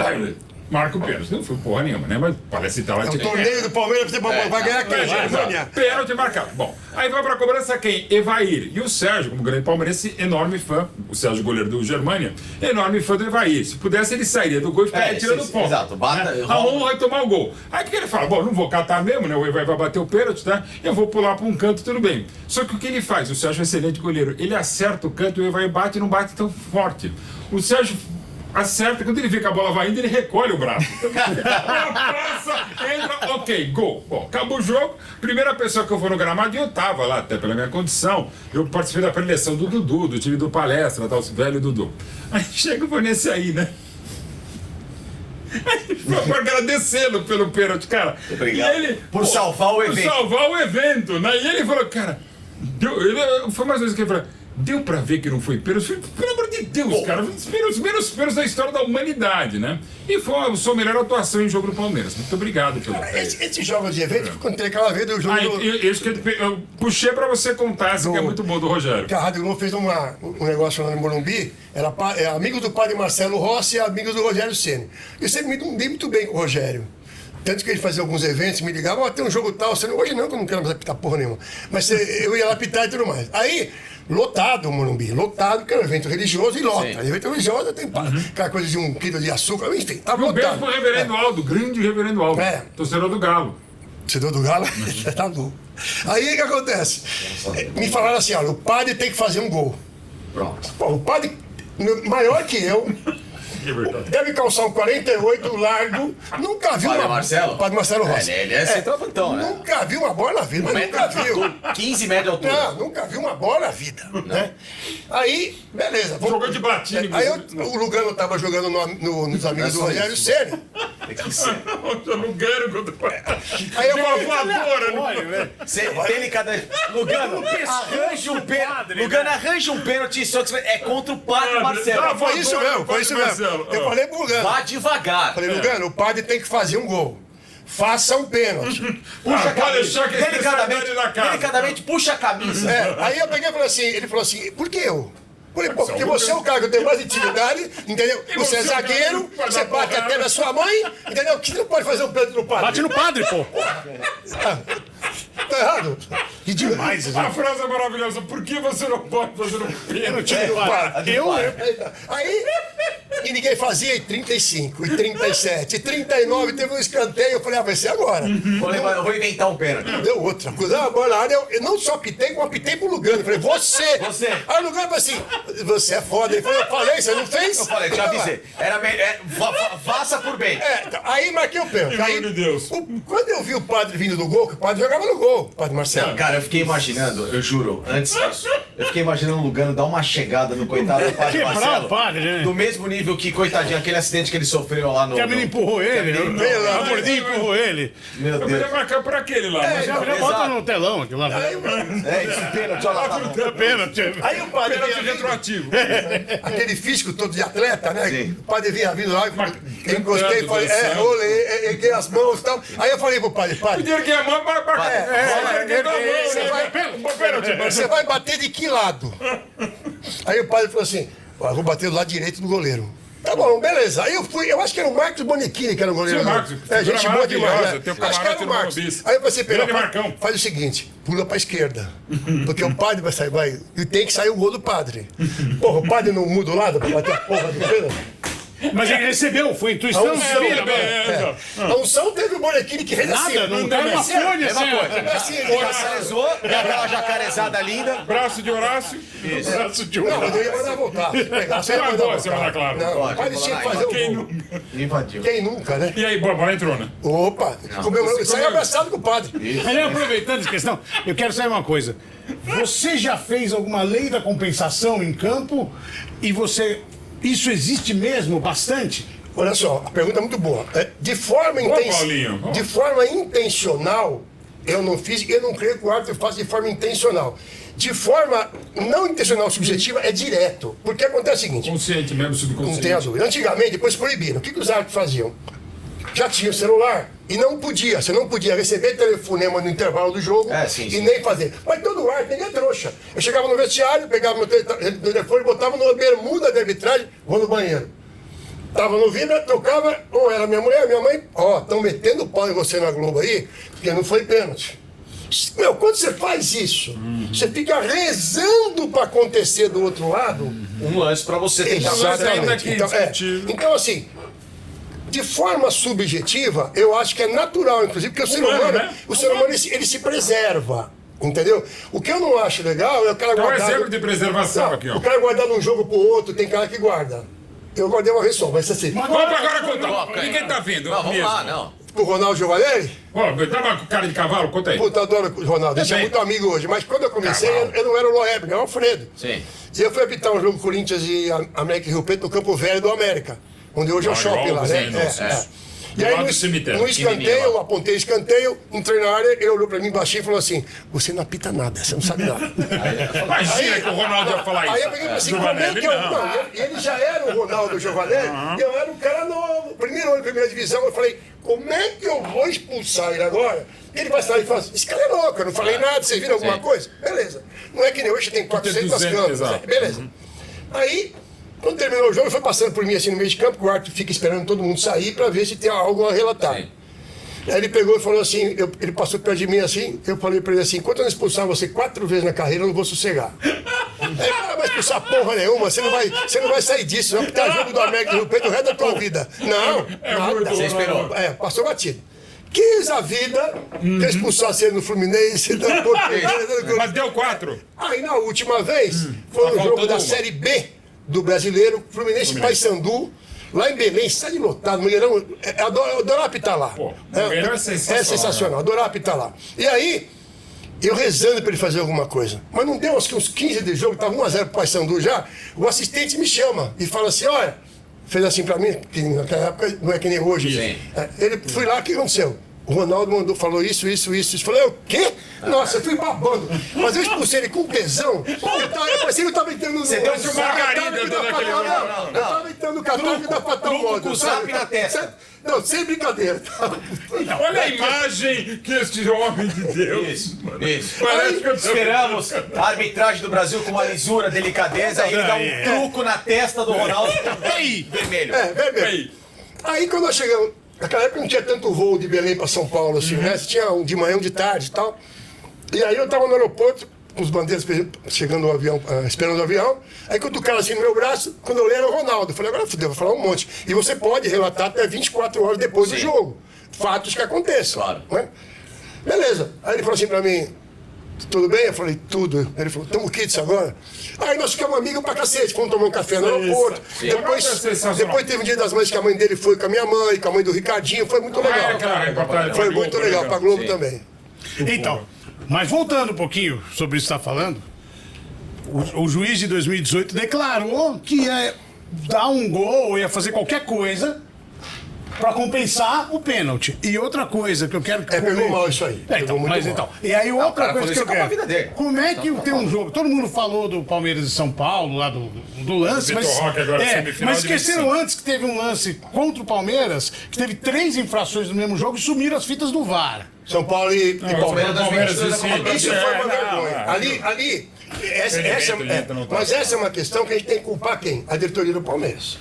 Marca o pênalti. Não foi porra nenhuma, né? Mas parece que tá lá. É o torneio do Palmeiras, você vai ganhar quem? Germânia. Pênalti marcado. Bom, aí vai pra cobrança quem? Evair. E o Sérgio, como grande palmeirense, enorme fã. O Sérgio, goleiro do Germânia, enorme fã do Evair. Se pudesse, ele sairia do gol e ficaria tirando ponto. Exato, bata, né? A honra vai tomar o gol. Aí o que ele fala? Bom, não vou catar mesmo, né? O Evair vai bater o pênalti, né? Eu vou pular pra um canto, tudo bem. Só que o que ele faz? O Sérgio é um excelente goleiro. Ele acerta o canto e o Evair bate e não bate tão forte. O Sérgio acerta, quando ele vê que a bola vai indo, ele recolhe o braço. Passa, entra, ok, gol. Bom, acabou o jogo. Primeira pessoa que eu vou no gramado, e eu tava lá, até pela minha condição, eu participei da preleção do Dudu, do time do Palestra, tal, velho Dudu. Aí chega, foi nesse aí, né? Aí foi agradecê-lo pelo pênalti, cara. Obrigado. E ele, Por salvar o evento. Por salvar o evento, né? E ele falou, cara, foi mais ou menos que ele falou. Deu pra ver que não foi pênalti? Pelo amor de Deus, cara. Os pênaltis da história da humanidade, né? E foi a sua melhor atuação em jogo do Palmeiras. Muito obrigado pelo. Esses jogos de evento, quando tem aquela vez do jogo. Eu puxei pra você contar, essa que é muito bom, do Rogério. Que a Rádio Globo fez um negócio lá no Morumbi, era amigo do padre Marcelo Rossi e amigo do Rogério Ceni. Eu sempre me dei muito bem com o Rogério. Tanto que ele fazia alguns eventos, me ligava, tem um jogo tal, hoje não, que eu não quero mais apitar porra nenhuma. Mas eu ia lá apitar e tudo mais. Aí, lotado o Morumbi, lotado, porque é um evento religioso e lota. Sim. Evento religioso tem aquela coisa de 1 quilo de açúcar, enfim, tá Um beijo lotado. pro reverendo Aldo, grande reverendo Aldo. É. Torcedor do Galo. Torcedor do Galo, tá bom. Aí o que acontece? Me falaram assim, olha, o padre tem que fazer um gol. Pronto. Pô, o padre maior que eu, É verdade. deve calçar um 48 largo, nunca viu Padre uma... Marcelo? Padre Marcelo Rossi. Ele é centroavantão, né? Nunca viu uma bola na vida, mas nunca viu. 15 metros de altura. Não, nunca viu uma bola na vida. Né? Aí, beleza. Jogou de batina, Aí inclusive. o Lugano tava jogando nos amigos do só Rogério isso. Ceni. Tem que ser. Eu não quero contra. Aí eu Deu uma falei, voadora, né? Olha, velho. Delicadamente. Lugano, arranja um pênalti. Lugano, arranja um pênalti, só que é contra o padre Marcelo. Dá foi isso mesmo, foi isso mesmo. Marcelo. Eu falei pro Lugano. Vá devagar. Falei, Lugano, o padre tem que fazer um gol. Faça um pênalti. Puxa a pode camisa. deixar que esse Delicadamente, sai da casa. delicadamente, puxa a camisa. Aí eu peguei e falei assim, ele falou assim, por que eu? Falei, pô, porque você é o cara que tem mais intimidade, entendeu? Você é zagueiro, você bate até na sua mãe, entendeu? Que você não pode fazer um pênalti no padre. Bate no padre, pô. Tá errado? Que demais, isso. A frase é maravilhosa. Por que você não pode fazer um pênalti? Aí, e ninguém fazia, e 35, e 37, e 39, teve um escanteio, eu falei, vai ser agora. Eu vou inventar um pênalti. Deu outra. Cruzava a bola na área, eu não só apitei, como apitei pro Lugano. Eu falei, você! Você. Aí o Lugano falou assim, você é foda. Ele falou, eu falei, você não fez? Eu falei, já avisei. Faça por bem. Então, aí marquei o pênalti. Pelo Aí, amor de Deus. quando eu vi o padre vindo do gol, que o padre jogava no gol, o padre Marcelo. Cara, eu fiquei imaginando, eu juro, antes disso, eu fiquei imaginando o Lugano dar uma chegada no coitado do padre Quebrar Marcelo. o padre, né? Do mesmo nível que, coitadinho, aquele acidente que ele sofreu lá no... Que a menina empurrou ele, Que a menina né? empurrou. A gordinha empurrou ele. Meu Eu Deus. podia marcar por aquele lá. mas Já Exato. bota no telão aqui lá. É isso, pênalti, olha lá. Tá bom. É pênalti. Aí o padre Pênalti vinha vindo, retroativo. aquele físico todo de atleta, né? Sim. O padre vinha vindo lá, eu encostei e cantando, falei, dançando. olhei, erguei as mãos e tal. Aí eu falei pro padre, Podia erguer a mão para você vai bater de que lado? Aí o padre falou assim, ó, vou bater do lado direito do goleiro. Tá bom, beleza. Aí eu fui, eu acho que era o Marcos Bonichini que era o goleiro. Sim, não. Marcos, gente figura boa demais. maravilhosa, Né? tem um Acho que era camarote o no Marcos. Morumbi. Aí eu falei assim, Grande Marcão. faz o seguinte, pula pra esquerda. Porque o padre vai sair, e tem que sair o gol do padre. Porra, o padre não muda o lado pra bater a porra do pênalti? Mas ele recebeu, foi intuição. A unção, a unção teve o Bonichini que fez assim. Nada, não tem uma folha assim. Assim, ele Jacarezou, deu aquela jacarezada linda. Braço de Horácio. Braço de Não, ouro. mas eu ia mandar voltar. Se pegasse, eu ia Vai mandar embora, você vai voltar. mandar, claro. Não, o padre tinha que fazer o gol. Invadiu. Quem nunca, né? E aí, bola entrou, né? Opa, saiu abraçado com o padre. Aí, aproveitando essa questão, eu quero saber uma coisa. Você já fez alguma lei da compensação em campo e você... Isso existe mesmo bastante? Olha só, a pergunta é muito boa. De forma, Paulinho. de forma intencional, eu não fiz, eu não creio que o árbitro faça de forma intencional. De forma não intencional, subjetiva, é direto. Porque acontece o seguinte, Consciente mesmo, não subconsciente. tenha dúvida. Antigamente, depois proibiram. O que os árbitros faziam? Já tinha o celular e não podia. Você não podia receber telefonema no intervalo do jogo Sim, e sim. nem fazer. Mas todo árbitro, ninguém é trouxa. Eu chegava no vestiário, pegava meu telefone, botava numa bermuda de arbitragem, vou no banheiro. Tava no vibra, tocava, ou era minha mulher, minha mãe, estão metendo pau em você na Globo aí, porque não foi pênalti. Meu, quando você faz isso, você fica rezando para acontecer do outro lado. Um lance pra você tentar fazer. Exatamente. Então, assim, de forma subjetiva, eu acho que é natural, inclusive, porque o ser humano, né? o ser humano ele se preserva. Entendeu? O que eu não acho legal é o cara Então, guardar. exemplo de preservação Não, aqui, ó. o cara guardar de um jogo pro outro, tem cara que guarda. Eu guardei uma vez só, mas assim. Vamos agora contar. Ninguém tá vendo. Não, vamos mesmo. lá, não. O Ronaldo Giovanelli? Ó, tava com cara de cavalo? Conta aí. Puta, eu adoro o Ronaldo, a gente é Também. muito amigo hoje. Mas quando eu comecei, Cavalo. eu não era o Loeb, era o Alfredo. Sim. E eu fui apitar um jogo Corinthians e América e Rio Preto no Campo Velho do América, onde hoje é o Olha, shopping lá, Alves, né? hein, nossa. E Do aí lado do cemitério, no pequenininho escanteio, lá. eu apontei o escanteio, entrei na área, ele olhou pra mim baixinho e falou assim, você não apita nada, você não sabe nada. Imagina que o Ronaldo ia falar isso. Aí eu peguei e falei assim, como é Giovanelli, que eu... não. Não, ele já era o Ronaldo Giovanelli, e eu era um cara novo, primeiro ano, primeira divisão, eu falei, como é que eu vou expulsar ele agora? Ele vai sair e fala assim, esse cara é louco, eu não falei nada, vocês viram alguma coisa? Beleza. Não é que nem hoje tem 400 200, câmeras, exato. né? Beleza. Aí, quando terminou o jogo, ele foi passando por mim assim no meio de campo, que o árbitro fica esperando todo mundo sair pra ver se tem algo a relatar. Sim. Aí ele pegou e falou assim, ele passou perto de mim assim, eu falei pra ele assim, enquanto eu não expulsar você 4 vezes na carreira, eu não vou sossegar. Vai expulsar porra nenhuma, você não vai sair disso, não, porque tá jogo do América do Rio Preto o resto da tua vida. Não, nada. Você esperou. Passou batido. Quis a vida que expulsasse ele no Fluminense, da Portuguesa. Mas deu 4. Aí na última vez, foi no jogo da Série B do Brasileiro, Fluminense Paysandu, lá em Belém, estádio lotado, Mineirão, Adorap tá lá. Pô, Mineirão é sensacional. É sensacional, Adorap tá lá. E aí, eu rezando pra ele fazer alguma coisa. Mas não deu, acho que uns 15 de jogo, tava 1x0 pro Paysandu já, o assistente me chama e fala assim, olha, fez assim pra mim, que naquela época não é que nem hoje. Sim. Ele foi lá, o que aconteceu? O Ronaldo falou isso. Eu falei, o quê? Nossa, eu fui babando. Mas eu expulsei ele com tesão. Parecia que eu tava entrando no... Você deu uma margarida dentro daquele... Eu tava entrando no catálogo da Fatal Modo. Zap na testa. Não, sem brincadeira. Olha a imagem que este homem de Deus. Isso. Parece que eu tô- Esperamos a arbitragem do Brasil com uma lisura, delicadeza, e ele dá um truco na testa do Ronaldo. Vermelho. Vermelho. Aí quando nós chegamos, naquela época não tinha tanto voo de Belém para São Paulo, assim, né? Tinha um de manhã, um de tarde e tal. E aí eu tava no aeroporto, com os bandeiras chegando no avião, esperando o avião. Aí quando o cara assim no meu braço, quando eu olhei era o Ronaldo. Eu falei, agora fudeu, vou falar um monte. E você pode relatar até 24 horas depois do jogo. Fatos que aconteçam. Claro. Né? Beleza. Aí ele falou assim pra mim, tudo bem? Eu falei, tudo. Ele falou, tamo quites agora? Aí nós ficamos amigos pra cacete, fomos tomar um café no aeroporto. Depois teve um dia das mães que a mãe dele foi com a minha mãe, com a mãe do Ricardinho, foi muito legal. Foi muito legal, pra Globo também. Então, mas voltando um pouquinho sobre isso que você está falando, o juiz de 2018 declarou que ia dar um gol, ia fazer qualquer coisa para compensar o pênalti. E outra coisa que eu quero que pegou mal isso aí. Então, muito mas mal. então. E aí outra coisa que eu com a vida quero. dele. Como é que tem um jogo? Todo mundo falou do Palmeiras e São Paulo, lá do lance, Vitor mas. Roque agora, semifinal mas de esqueceram 25. antes que teve um lance contra o Palmeiras, que teve 3 infrações no mesmo jogo e sumiram as fitas do VAR. São Paulo e Palmeiras Palmeiras 2022 Isso foi uma vergonha. Ali, mas essa é uma questão que a gente tem que culpar quem? A diretoria do Palmeiras.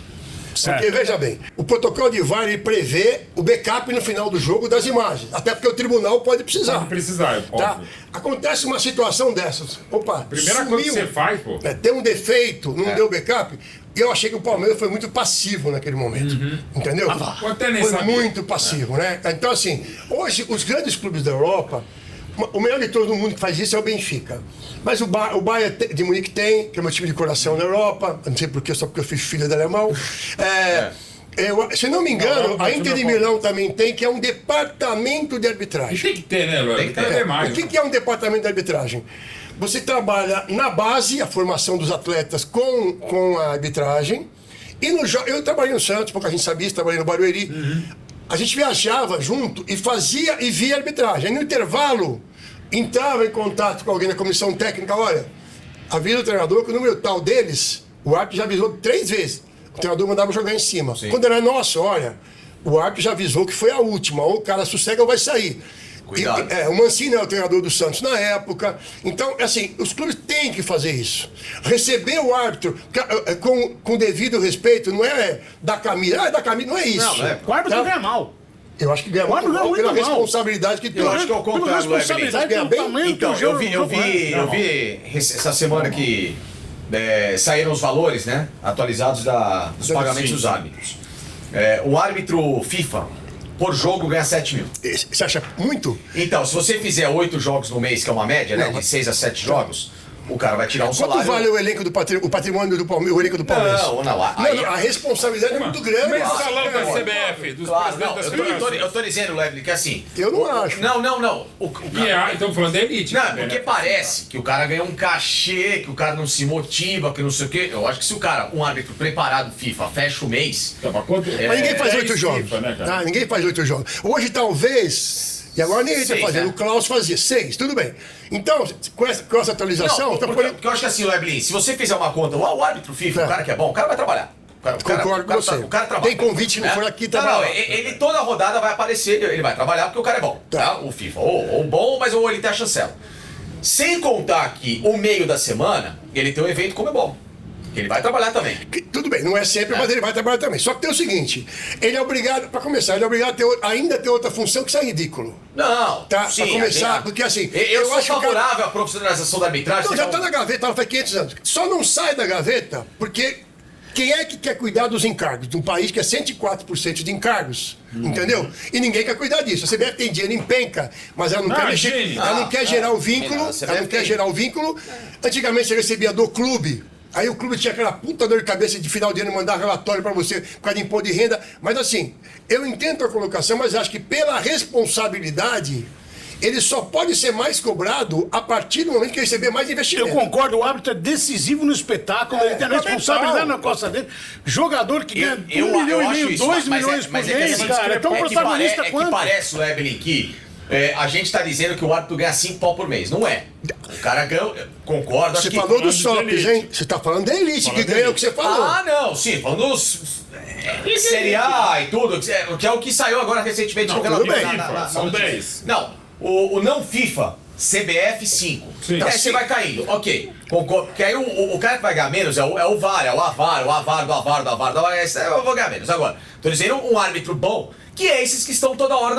Porque, veja bem, o protocolo de VAR ele prevê o backup no final do jogo das imagens. Até porque o tribunal pode precisar. Pode precisar, Tá? óbvio. Acontece uma situação dessas. Opa, Primeira coisa que você faz, pô. Tem um defeito, não deu backup. E eu achei que o Palmeiras foi muito passivo naquele momento. Entendeu? Eu até nem Foi sabia. muito passivo, né? Então, assim, hoje os grandes clubes da Europa, o melhor de todo mundo que faz isso é o Benfica. Mas o Bayern de Munique tem, que é meu time de coração na Europa, não sei porquê, só porque eu fiz filho de alemão. Se não me engano, a Inter de Milão também tem, que é um departamento de E arbitragem. tem que ter, né, Léo? Tem que ter mais. O que é um departamento de arbitragem? Você trabalha na base, a formação dos atletas com a arbitragem. E eu trabalhei no Santos, pouca gente sabia isso, trabalhei no Barueri. A gente viajava junto e fazia e via a arbitragem. Aí no intervalo, entrava em contato com alguém da comissão técnica, olha, avisa o treinador que o número tal deles, o árbitro já avisou 3 vezes. O treinador mandava jogar em cima. Sim. Quando era nosso, olha, o árbitro já avisou que foi a última, ou o cara sossega ou vai sair. Cuidado. O Mancini era o treinador do Santos na época. Então, assim, os clubes têm que fazer isso. Receber o árbitro com devido respeito, não é da camisa. Da camisa não é isso. Não é. O árbitro Tá? ganha mal. Eu acho que ganha O árbitro muito mal ganha pela muito mal. responsabilidade que tem. Eu acho que é o Pela contrário, responsabilidade Ganha pelo bem? tamanho Então, do jogo. eu vi essa semana que saíram os valores, né, atualizados dos pagamentos dos árbitros. O árbitro FIFA, por jogo, ganha 7 mil. Você acha muito? Então, se você fizer 8 jogos no mês, que é uma média, né, de 6 a 7 jogos, o cara vai tirar um Quanto salário... vale o elenco o patrimônio do Palmeiras, o elenco do Palmeiras? Não, a responsabilidade é muito grande. Mensalão da Claro. CBF, dos Claro, presidentes não, das federações. eu tô dizendo, Level, que assim... Eu não acho. Não. Então falando da elite. Não, também, porque né? parece que o cara ganha um cachê, que o cara não se motiva, que não sei o quê. Eu acho que se o cara, um árbitro preparado FIFA, fecha o mês... Tá, mas quanto- Mas ninguém faz 10 8 jogos. FIFA, né, cara? Ninguém faz 8 jogos. Hoje, talvez. E agora nem ele está 6, fazendo. né? O Klaus fazia 6, tudo bem. Então, com essa atualização. Não, porque eu acho que assim, Leblin, se você fizer uma conta, o árbitro FIFA, o cara que é bom, o cara vai trabalhar. Concordo com você. O cara trabalha. Tem convite, não for aqui, Não, trabalha. ele toda rodada vai aparecer, ele vai trabalhar porque o cara é bom. Tá? O FIFA, ou bom, mas ou ele tem a chancela. Sem contar que o meio da semana, ele tem um evento como é bom. Que ele vai trabalhar também. Tudo bem, não é sempre, mas ele vai trabalhar também. Só que tem o seguinte, ele é obrigado, para começar, ele é obrigado a ainda ter outra função que isso é ridículo. Não, Tá? sim, Pra começar, porque assim... Eu sou acho que o cara- favorável à profissionalização da arbitragem. Não, já tá na gaveta, ela faz 500 anos. Só não sai da gaveta porque quem é que quer cuidar dos encargos? De um país que é 104% de encargos, entendeu? E ninguém quer cuidar disso. A CBF tem dinheiro em penca, mas ela não quer mexer, gente. ela não quer gerar o vínculo, a CBF ela não quer tem. gerar o vínculo. Antigamente você recebia do clube. Aí o clube tinha aquela puta dor de cabeça de final de ano mandar relatório para você por causa de imposto de renda. Mas assim, eu entendo a colocação, mas acho que pela responsabilidade, ele só pode ser mais cobrado a partir do momento que ele receber mais investimento. Eu concordo, o árbitro é decisivo no espetáculo, ele tem a responsabilidade na costa dele. Jogador que ganha 1,5 milhão, 2 milhões por mês, cara, é tão protagonista quanto. É que parece, Evelyn, que a gente tá dizendo que o árbitro ganha 5 pau por mês. Não é. O cara ganha, concordo, acho Você que... falou dos SOPs, hein? Você tá falando da elite, que ganha o que você falou. Ah, não, sim, falando dos... Série A e tudo, que é o que saiu agora recentemente. Não, no tudo relatório bem. São notícia. 10. Não, o não FIFA, CBF 5. Sim. Aí você vai caindo, ok. Concordo, porque aí o cara que vai ganhar menos é o VAR, é o AVAR do AVAR. Eu vou ganhar menos. Agora, tô dizendo um árbitro bom, que é esses que estão toda hora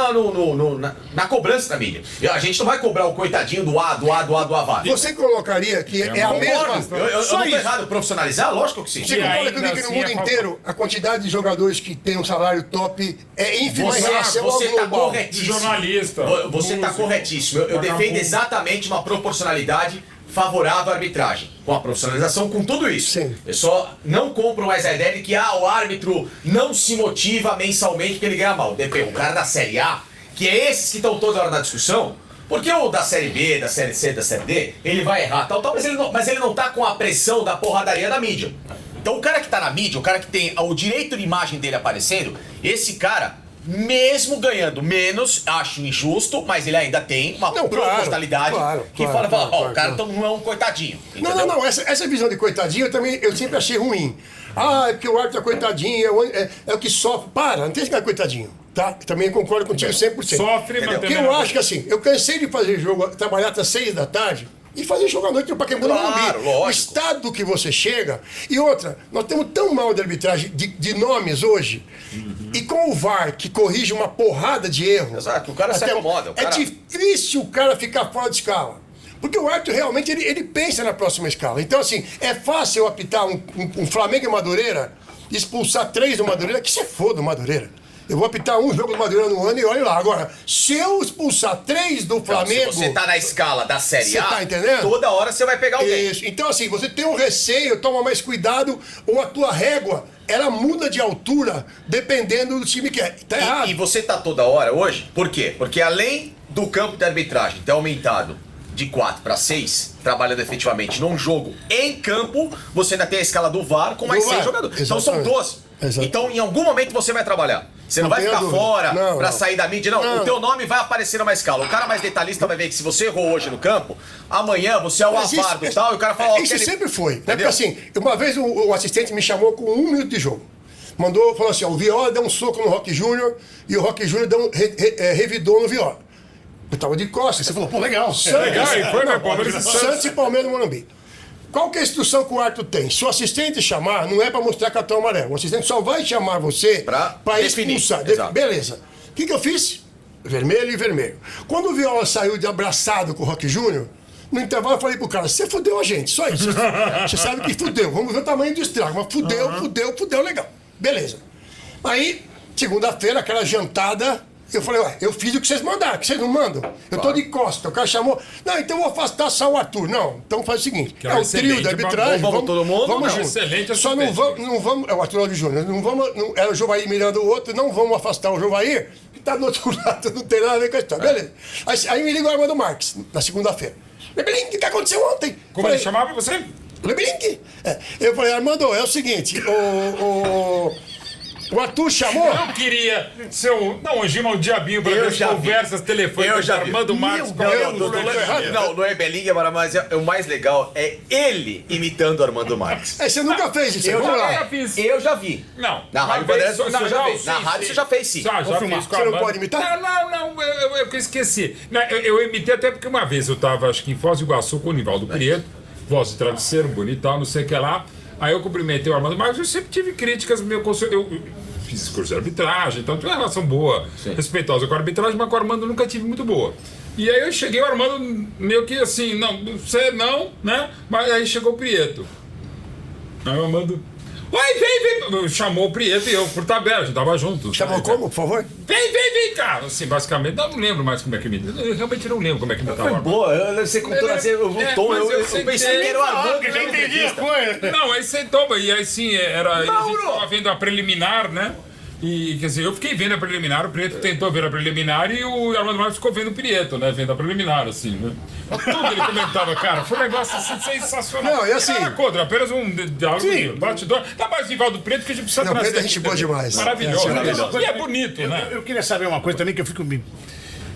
na cobrança da mídia. E a gente não vai cobrar o coitadinho do AVAR. Você colocaria que é a mesma... Concordo. Eu não tô errado profissionalizar? Lógico que sim. Você concorda ainda comigo que no assim mundo é inteiro a quantidade de jogadores que tem um salário top é ínfima em Você relação ao tá global? corretíssimo. Jornalista, Você tá músico, corretíssimo. Eu defendo vagabundo. exatamente uma proporcionalidade favorável à arbitragem. Com a profissionalização, com tudo isso. Sim. Eu só não compro mais a ideia de que o árbitro não se motiva mensalmente porque ele ganha mal. Depende, o cara da Série A, que é esses que estão toda hora na discussão, porque o da Série B, da Série C, da Série D, ele vai errar, tal, mas ele não tá com a pressão da porradaria da mídia. Então o cara que tá na mídia, o cara que tem o direito de imagem dele aparecendo, esse cara, mesmo ganhando menos, acho injusto, mas ele ainda tem uma Não, proporcionalidade que fala, claro, o cara então não é um coitadinho. Não, não. Essa visão de coitadinho eu sempre achei ruim. Ah, é porque o árbitro é coitadinho, é o que sofre. Para, não tem esse cara coitadinho, tá? Também concordo contigo 100%. Sofre, mas Porque também eu não- acho que assim, eu cansei de fazer jogo, trabalhar até 6 da tarde e fazer jogo à noite no Pacaembu no Claro, Morumbi. lógico. O estado que você chega. E outra, nós temos tão mal de arbitragem de nomes hoje. E com o VAR, que corrige uma porrada de erros. Exato, o cara se acomoda, o cara- É difícil o cara ficar fora de escala. Porque o árbitro realmente ele pensa na próxima escala. Então, assim, é fácil eu apitar um Flamengo e Madureira, expulsar 3 do Madureira, que se foda o Madureira. Eu vou apitar um jogo do Madureira no ano e olha lá. Agora, se eu expulsar 3 do Flamengo. Se você tá na escala da Série Você A, tá entendendo? toda hora você vai pegar alguém. Isso. Então, assim, você tem um receio, toma mais cuidado, ou a tua régua, ela muda de altura dependendo do time que é. Tá errado. E você tá toda hora hoje, por quê? Porque além do campo de arbitragem ter aumentado de 4 para 6, trabalhando efetivamente num jogo em campo, você ainda tem a escala do VAR com mais Do 6 VAR. jogadores. Então são Exatamente. 12. Exatamente. Então em algum momento você vai trabalhar. Você não, Não vai tenha ficar dúvida. fora Não, pra não. sair da mídia, não. Não. O teu nome vai aparecer numa escala. O cara mais detalhista vai ver que se você errou hoje no campo, amanhã você é o Mas isso- avardo e tal, e o cara fala... ó, Isso aquele- sempre foi. Né? Porque Entendeu? assim, uma vez o assistente me chamou com 1 minuto de jogo. Falou assim: ó, o Viola deu um soco no Roque Júnior e o Roque Júnior revidou no Viola. Eu tava de costas. Você falou, pô, legal. Legal, e foi, né, Palmeiras e Santos. Santos e Palmeiras no Morumbi. Qual que é a instrução que o árbitro tem? Se o assistente chamar, não é para mostrar cartão amarelo. O assistente só vai chamar você Pra para definir. expulsar. Exato. Beleza. O que eu fiz? Vermelho e vermelho. Quando o Viola saiu de abraçado com o Roque Júnior, no intervalo eu falei pro cara, você fudeu a gente, só isso. Você sabe que fudeu, vamos ver o tamanho do estrago. Mas fudeu, legal. Beleza. Aí, segunda-feira, aquela jantada, eu falei, ué, eu fiz o que vocês mandaram, que vocês não mandam. Eu tô de costa, o cara chamou, não, então eu vou afastar só o Arthur. Não, então faz o seguinte, Que é é um o trio da excelente, arbitragem, vamos todo mundo? vamos Não, junto. excelente Só não assistente. vamos, é o Arthur Alves Júnior, não vamos, era o Jovair mirando o outro, não vamos afastar o Jovair, que tá do outro lado, não tem nada a ver com a história. Beleza. Aí me liga o Armando Marques, na segunda-feira. Lebelinho, o que aconteceu ontem? Como ele chamava você? Lebelinho. Eu falei, Armando, é o seguinte, o Arthur chamou... Eu queria ser um anjinho, um diabinho pra Eu ver já vi. conversas telefônicas Eu já com vi. Armando Marques. Meu Deus, com tô errado. Não é Belinha, mas o mais legal é ele imitando o Armando Marques. Você nunca fez isso, vamos lá. fiz. Eu já vi. Não. Na Rádio Uma vez Bandeirantes só- você já não, fez. sim, Na rádio sim. você já fez, sim. Já Confirmar. fiz com a Você não Amanda. pode imitar? Não, eu esqueci. Não, eu imitei até porque uma vez eu tava, acho que em Foz do Iguaçu com o Nivaldo Prieto, voz de travesseiro, bonitão, não sei o que lá. Aí eu cumprimentei o Armando Marques, eu sempre tive críticas, eu fiz curso de arbitragem, então tinha uma relação boa, respeitosa com a arbitragem, mas com o Armando nunca tive muito boa. E aí eu cheguei, o Armando meio que assim, não, você não, né? Mas aí chegou o Prieto. Aí o Armando... Vem, chamou o Prieto e eu por tabela, a gente tava junto. Chamou como, por favor? Vem, cara. Assim, basicamente, não lembro mais como é que me... Eu realmente não lembro como é que me tava. Foi boa, você contou o tom, eu pensei que era o Armando que já entendi a coisa. Não, aí sentou, e aí sim, era... A Mauro! gente tava vendo a preliminar, né? E, quer dizer, eu fiquei vendo a preliminar, o Prieto tentou ver a preliminar e o Armando Marques ficou vendo o Prieto, né? Vendo a preliminar, assim, né? Tudo ele comentava, cara, foi um negócio assim, sensacional. Não, e assim... Nada contra, apenas um diálogo bastidor. Tá mais rival do Preto que a gente precisa Não, trazer. Preto é gente boa demais. Maravilhoso. Maravilhoso. E é bonito, né? Eu queria saber uma coisa também que eu fico...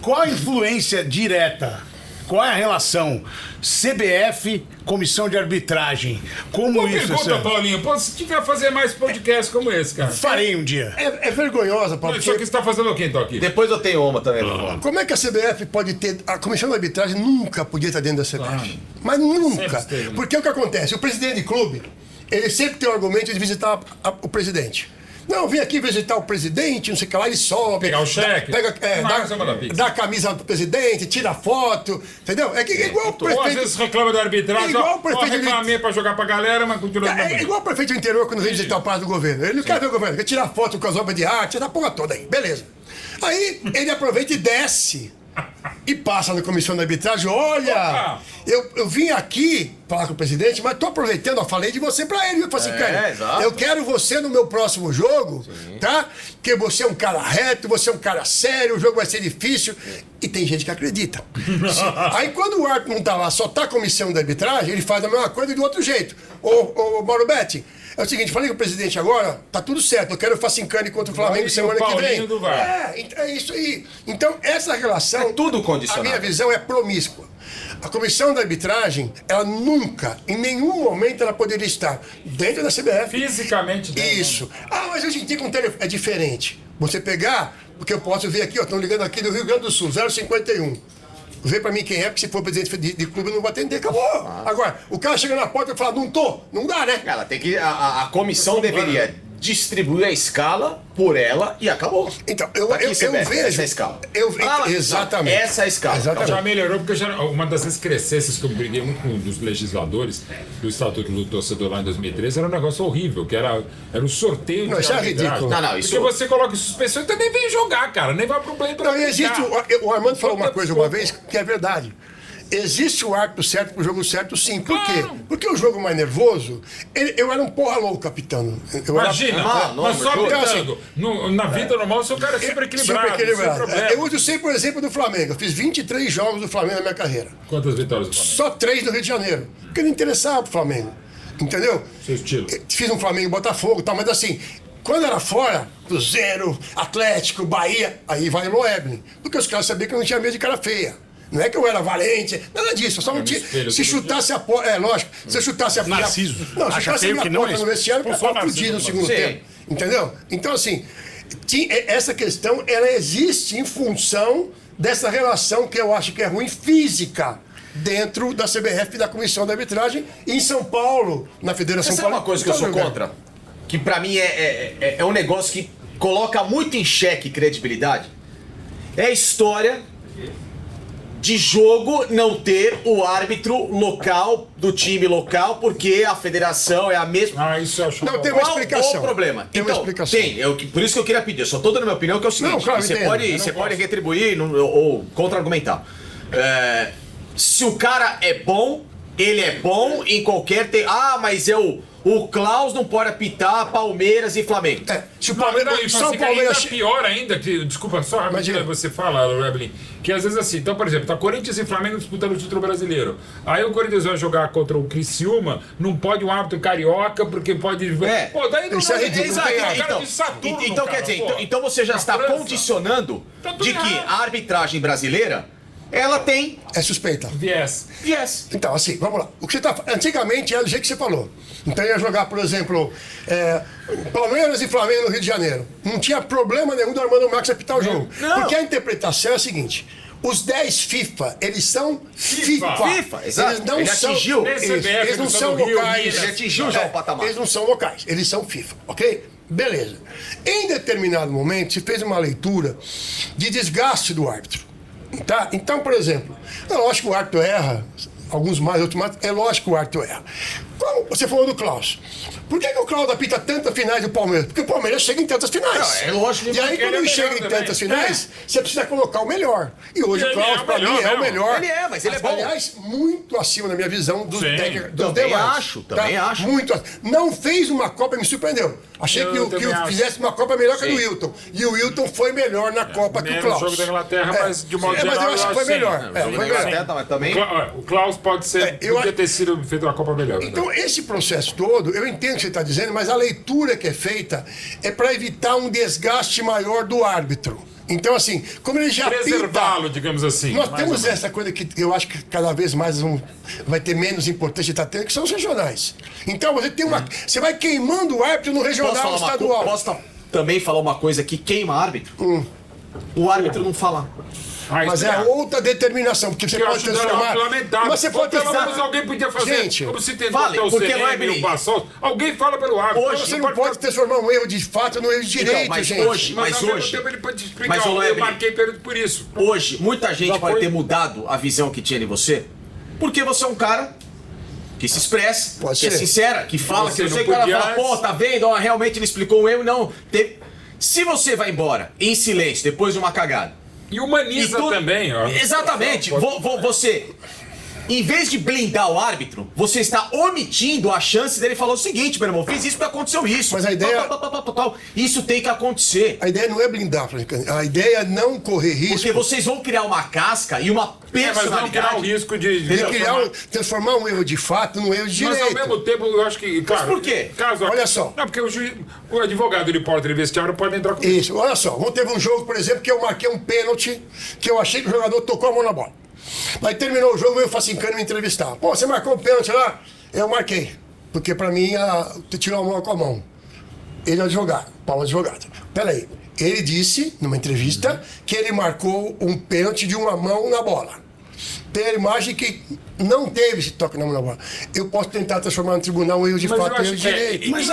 Qual a influência direta? Qual é a relação CBF, comissão de arbitragem? Como Boa isso? pergunta, Paulinho. Pô, se tiver fazer mais podcasts como esse, cara. Farei um dia. É vergonhosa, Paulo. Só que você tá fazendo o quê, então, aqui? Depois eu tenho uma também. Como é que a CBF pode ter... A comissão de arbitragem nunca podia estar dentro da CBF. Claro. Mas nunca. Sempre esteve. Porque o que acontece? O presidente de clube, ele sempre tem o argumento de visitar o presidente. Não, vim aqui visitar o presidente, não sei o que lá, ele sobe. Pegar o cheque. Dá a camisa pro presidente, tira foto, entendeu? É igual o Ou às prefeito... vezes reclama da arbitragem, Igual ó, o prefeito de- reclamei pra jogar pra galera, mas continua... É igual o prefeito do interior quando vem visitar o prazo do governo. Ele não quer ver o governo, quer tirar foto com as obras de arte, da porra toda aí. Beleza. Aí ele aproveita e desce. E passa na comissão de arbitragem, olha, Opa! eu vim aqui falar com o presidente, mas tô aproveitando, eu falei de você pra ele. Eu falei assim, cara, exato. eu quero você no meu próximo jogo, tá? Porque você é um cara reto, você é um cara sério, o jogo vai ser difícil. E tem gente que acredita. Aí quando o árbitro não tá lá, só tá a comissão de arbitragem, ele faz a mesma coisa do outro jeito. Ô Mauro Betti, é o seguinte, falei com o presidente agora, tá tudo certo, eu quero o Facincani contra o Flamengo Vai, semana o que vem. Paulinho do VAR. É isso aí. Então, essa relação... É tudo condicionado. A minha visão é promíscua. A comissão da arbitragem, ela nunca, em nenhum momento, ela poderia estar dentro da CBF. Fisicamente dentro. Isso. Ah, mas hoje em dia com telefone é diferente. Você pegar, porque eu posso ver aqui, ó, estão ligando aqui do Rio Grande do Sul, 051. Vê pra mim quem é, porque se for presidente de clube eu não vou atender, acabou. Agora, o cara chega na porta e fala, não tô, não dá, né? Ela tem que. A comissão deveria distribuir a escala por ela e acabou. Então, eu Tá aqui, vejo... essa é a escala. Exatamente. Essa é a escala. Exatamente. Já melhorou, porque uma das vezes crescesses que eu briguei muito com os legisladores do Estatuto do Torcedor lá em 2013 era um negócio horrível, que era o sorteio Não, isso é arbitragem. ridículo. Não, isso- Porque você coloca em suspensão e também vem jogar, cara. Nem vai pro play pra Não, e existe. brincar. O Armando falou uma Quanto coisa tempo? uma vez que é verdade. Existe o árbitro certo pro jogo certo, sim. Por quê? Claro. Porque o jogo mais nervoso, eu era um porra louco, capitão. Imagina, mas só então, apitando. Na vida normal, o seu cara é sempre equilibrado, Super equilibrado. sem problema. Eu uso sempre o exemplo do Flamengo. Eu fiz 23 jogos do Flamengo na minha carreira. Quantas vitórias do Flamengo? Só 3 no Rio de Janeiro. Porque não interessava pro Flamengo. Entendeu? Seu estilo. Fiz um Flamengo e Botafogo e tal, mas assim, quando era fora, Cruzeiro, Atlético, Bahia, aí vai o Loebling. Porque os caras sabiam que eu não tinha medo de cara feia. Não é que eu era valente, nada disso. Eu só não tinha. espelho Se todo chutasse a porta. É, lógico. Se eu chutasse a porta. Narciso. Não, se Acha chutasse a feio minha que não, porta no vestiário, eu expulsou estava Narciso, fudido no segundo sim. tempo. Entendeu? Então, assim, essa questão, ela existe em função dessa relação que eu acho que é ruim física dentro da CBF e da Comissão de Arbitragem em São Paulo, na Federação Essa é uma coisa que eu sou Todo lugar. contra. Que pra mim é um negócio que coloca muito em xeque credibilidade. É a história de jogo não ter o árbitro local do time local, porque a federação é a mesma. Ah, isso eu acho Não, bom. tem uma Qual explicação. o problema? Tem uma explicação. Tem, por isso que eu queria pedir. Eu só tô dando minha opinião, que é o seguinte: Não, claro, você entendo. pode, Eu não você pode retribuir ou contra-argumentar. Se o cara é bom, ele é bom em qualquer. Mas o Klaus não pode apitar Palmeiras e Flamengo. Se o Não, Palmeiras, não, só o Palmeiras. ainda pior ainda, que, desculpa, só rapidinho Imagina. você fala, Rebelin, que às vezes assim, então, por exemplo, tá Corinthians e Flamengo disputando o título brasileiro. Aí o Corinthians vai jogar contra o Criciúma, não pode um árbitro carioca, porque pode... Pô, daí não Isso é ridículo. Exato, tem cara então, de Saturno, então cara, quer dizer, pô. então você já Na está França. condicionando Tá tudo de que errado. a arbitragem brasileira, ela tem É suspeita. Viés. viés. Então, assim, vamos lá. O que você tá, antigamente era do jeito que você falou. Então ia jogar, por exemplo, Palmeiras e Flamengo no Rio de Janeiro. Não tinha problema nenhum do Armando Marques apitar o jogo. Não. Porque a interpretação é a seguinte: Os 10 FIFA, eles são FIFA. exato. Eles não Ele são. atingiu. Eles não são locais. Ele atingiu já o patamar. Eles não são locais, eles são FIFA, ok? Beleza. Em determinado momento, se fez uma leitura de desgaste do árbitro. Tá? Então, por exemplo, é lógico que o árbitro erra, alguns mais, outros mais, é lógico que o árbitro erra. Como você falou do Klaus. Por que o Klaus apita tantas finais do Palmeiras? Porque o Palmeiras chega em tantas finais. É lógico. E aí, quando ele chega em tantas finais, você precisa colocar o melhor. E hoje o Klaus, pra mim, é o melhor. Ele é, mas ele é bom. Aliás, muito acima, na minha visão, dos Também demais. acho, também acho. Muito acima. Não fez uma Copa e me surpreendeu. Achei que o fizesse uma Copa melhor que a do Wilton. E o Wilton foi melhor na Copa que o Klaus. O jogo da Inglaterra, mas de modo geral, mas eu acho que foi melhor. O jogo da Inglaterra, mas também... O Klaus pode ser, podia ter sido feito uma Copa melhor. Então, esse processo todo, eu entendo o que você está dizendo, mas a leitura que é feita é para evitar um desgaste maior do árbitro. Então, assim, como ele já preservá-lo, digamos assim. Nós temos essa coisa que eu acho que cada vez mais vai ter menos importância de estar tendo, que são os regionais. Então, você tem você vai queimando o árbitro no regional estadual. Posso também falar uma coisa que queima árbitro? O árbitro não fala. Mas é outra determinação, porque você pode transformar. Lamentável. Mas você pode transformar. Alguém podia fazer. Gente, como se tentou fale, o porque CNM e o Passol. Alguém fala pelo árbitro. Hoje você não pode transformar um erro de fato no erro de direito, então, mas gente. hoje, Mas ao mesmo tempo ele pode te explicar. Eu marquei por isso. Hoje, muita gente pode ter mudado a visão que tinha de você, porque você é um cara que se expressa, que é sincera, que fala, que você, o cara fala, pô, tá vendo? Realmente ele explicou o erro, não. Se você vai embora em silêncio depois de uma cagada. E humaniza também, ó. Exatamente. Você, em vez de blindar o árbitro, você está omitindo a chance dele falar o seguinte, meu irmão, fiz isso porque aconteceu isso. Mas a ideia... Isso tem que acontecer. A ideia não é blindar, a ideia é não correr risco. Porque vocês vão criar uma casca e uma personalidade. Mas não criar o risco de transformar um erro de fato num erro de direito. Mas ao mesmo tempo, eu acho que... Claro, mas por quê? Olha só. Não, porque o advogado de porta de vestiário pode entrar com isso. Olha só, teve um jogo, por exemplo, que eu marquei um pênalti, que eu achei que o jogador tocou a mão na bola. Aí terminou o jogo, veio o Facincano me entrevistar. Pô, você marcou um pênalti lá? Eu marquei. Porque pra mim, você tirou a mão com a mão. Ele é advogado, Paulo advogado. Peraí, ele disse, numa entrevista, que ele marcou um pênalti de uma mão na bola. Tem a imagem que não teve esse toque na mão na bola. Eu posso tentar transformar no tribunal um erro de fato, um erro de direito. Mas